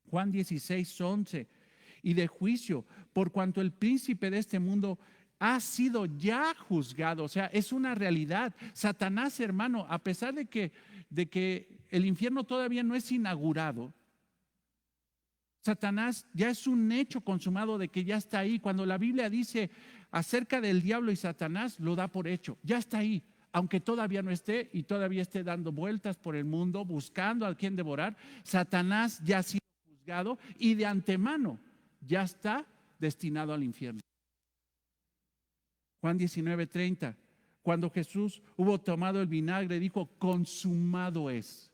Juan 16:11. Y de juicio, por cuanto el príncipe de este mundo ha sido ya juzgado. O sea, es una realidad. Satanás, hermano, a pesar de que el infierno todavía no es inaugurado, Satanás ya es un hecho consumado de que ya está ahí. Cuando la Biblia dice acerca del diablo y Satanás, lo da por hecho. Ya está ahí, aunque todavía no esté y todavía esté dando vueltas por el mundo buscando a quien devorar. Satanás ya ha sido juzgado y de antemano ya está destinado al infierno. Juan 19:30, cuando Jesús hubo tomado el vinagre, dijo, consumado es.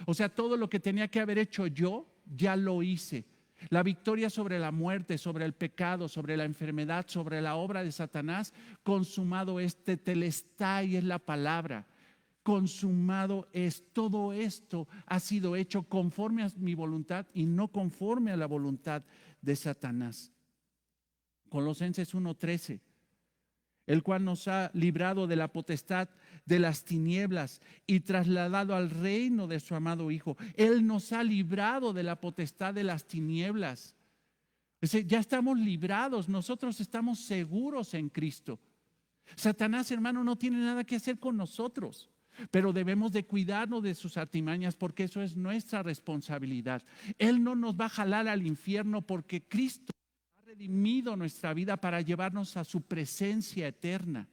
O sea, todo lo que tenía que haber hecho yo, ya lo hice. La victoria sobre la muerte, sobre el pecado, sobre la enfermedad, sobre la obra de Satanás, consumado es, tetelestai es la palabra. Consumado es, todo esto ha sido hecho conforme a mi voluntad y no conforme a la voluntad de Satanás. Colosenses 1:13, el cual nos ha librado de la potestad de las tinieblas y trasladado al reino de su amado Hijo. Él nos ha librado de la potestad de las tinieblas. Es decir, ya estamos librados, nosotros estamos seguros en Cristo. Satanás, hermano, no tiene nada que hacer con nosotros, pero debemos de cuidarnos de sus artimañas porque eso es nuestra responsabilidad. Él no nos va a jalar al infierno porque Cristo ha redimido nuestra vida para llevarnos a su presencia eterna.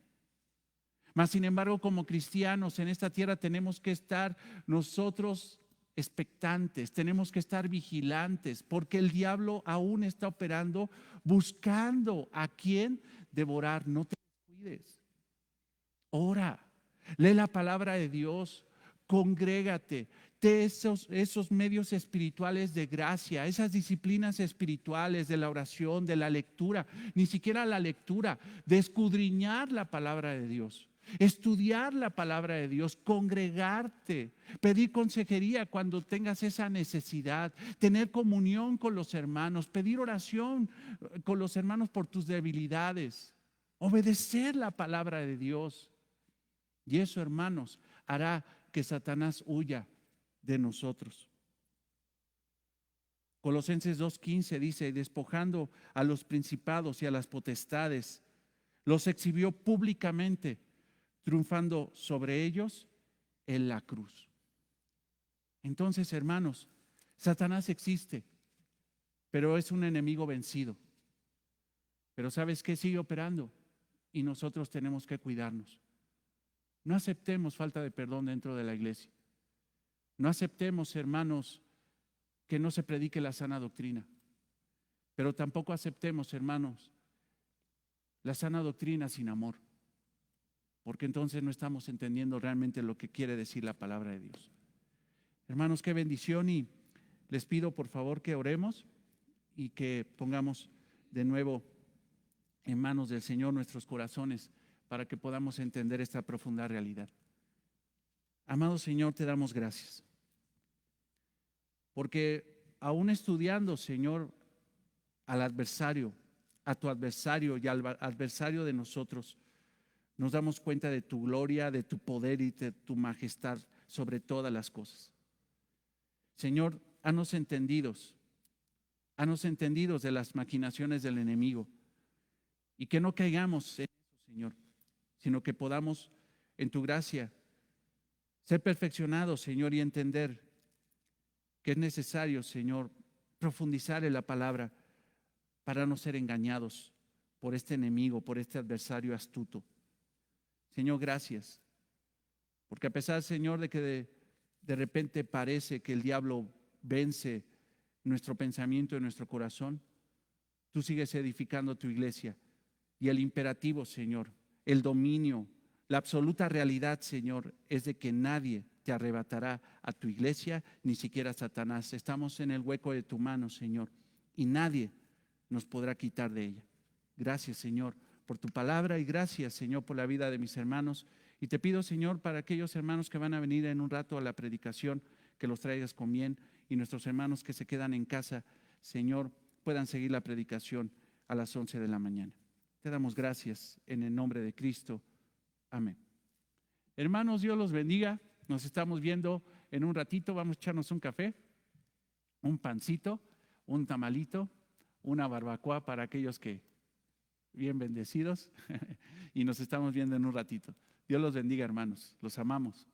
Mas, sin embargo, como cristianos en esta tierra tenemos que estar nosotros expectantes, tenemos que estar vigilantes, porque el diablo aún está operando buscando a quien devorar. No te descuides. Ora, lee la palabra de Dios, congrégate, de esos medios espirituales de gracia, esas disciplinas espirituales de la oración, de la lectura, ni siquiera la lectura, de escudriñar la palabra de Dios. Estudiar la palabra de Dios, congregarte, pedir consejería cuando tengas esa necesidad, tener comunión con los hermanos, pedir oración con los hermanos por tus debilidades, obedecer la palabra de Dios. Y eso, hermanos, hará que Satanás huya de nosotros. Colosenses 2:15 dice, despojando a los principados y a las potestades, los exhibió públicamente, triunfando sobre ellos en la cruz. Entonces, hermanos, Satanás existe, pero es un enemigo vencido. Pero ¿sabes qué? Sigue operando y nosotros tenemos que cuidarnos. No aceptemos falta de perdón dentro de la iglesia. No aceptemos, hermanos, que no se predique la sana doctrina. Pero tampoco aceptemos, hermanos, la sana doctrina sin amor. Porque entonces no estamos entendiendo realmente lo que quiere decir la palabra de Dios. Hermanos, qué bendición, y les pido por favor que oremos y que pongamos de nuevo en manos del Señor nuestros corazones para que podamos entender esta profunda realidad. Amado Señor, te damos gracias, porque aún estudiando, Señor, al adversario, a tu adversario y al adversario de nosotros, nos damos cuenta de tu gloria, de tu poder y de tu majestad sobre todas las cosas. Señor, haznos entendidos de las maquinaciones del enemigo, y que no caigamos en eso, Señor, sino que podamos en tu gracia ser perfeccionados, Señor, y entender que es necesario, Señor, profundizar en la palabra para no ser engañados por este enemigo, por este adversario astuto. Señor, gracias, porque a pesar, Señor, de que de repente parece que el diablo vence nuestro pensamiento y nuestro corazón, tú sigues edificando tu iglesia, y el imperativo, Señor, el dominio, la absoluta realidad, Señor, es de que nadie te arrebatará a tu iglesia, ni siquiera Satanás. Estamos en el hueco de tu mano, Señor, y nadie nos podrá quitar de ella. Gracias, Señor, por tu palabra, y gracias, Señor, por la vida de mis hermanos. Y te pido, Señor, para aquellos hermanos que van a venir en un rato a la predicación, que los traigas con bien, y nuestros hermanos que se quedan en casa, Señor, puedan seguir la predicación a las 11 de la mañana. Te damos gracias en el nombre de Cristo. Amén. Hermanos, Dios los bendiga. Nos estamos viendo en un ratito. Vamos a echarnos un café, un pancito, un tamalito, una barbacoa para aquellos que bien bendecidos. Y nos estamos viendo en un ratito. Dios los bendiga, hermanos. Los amamos.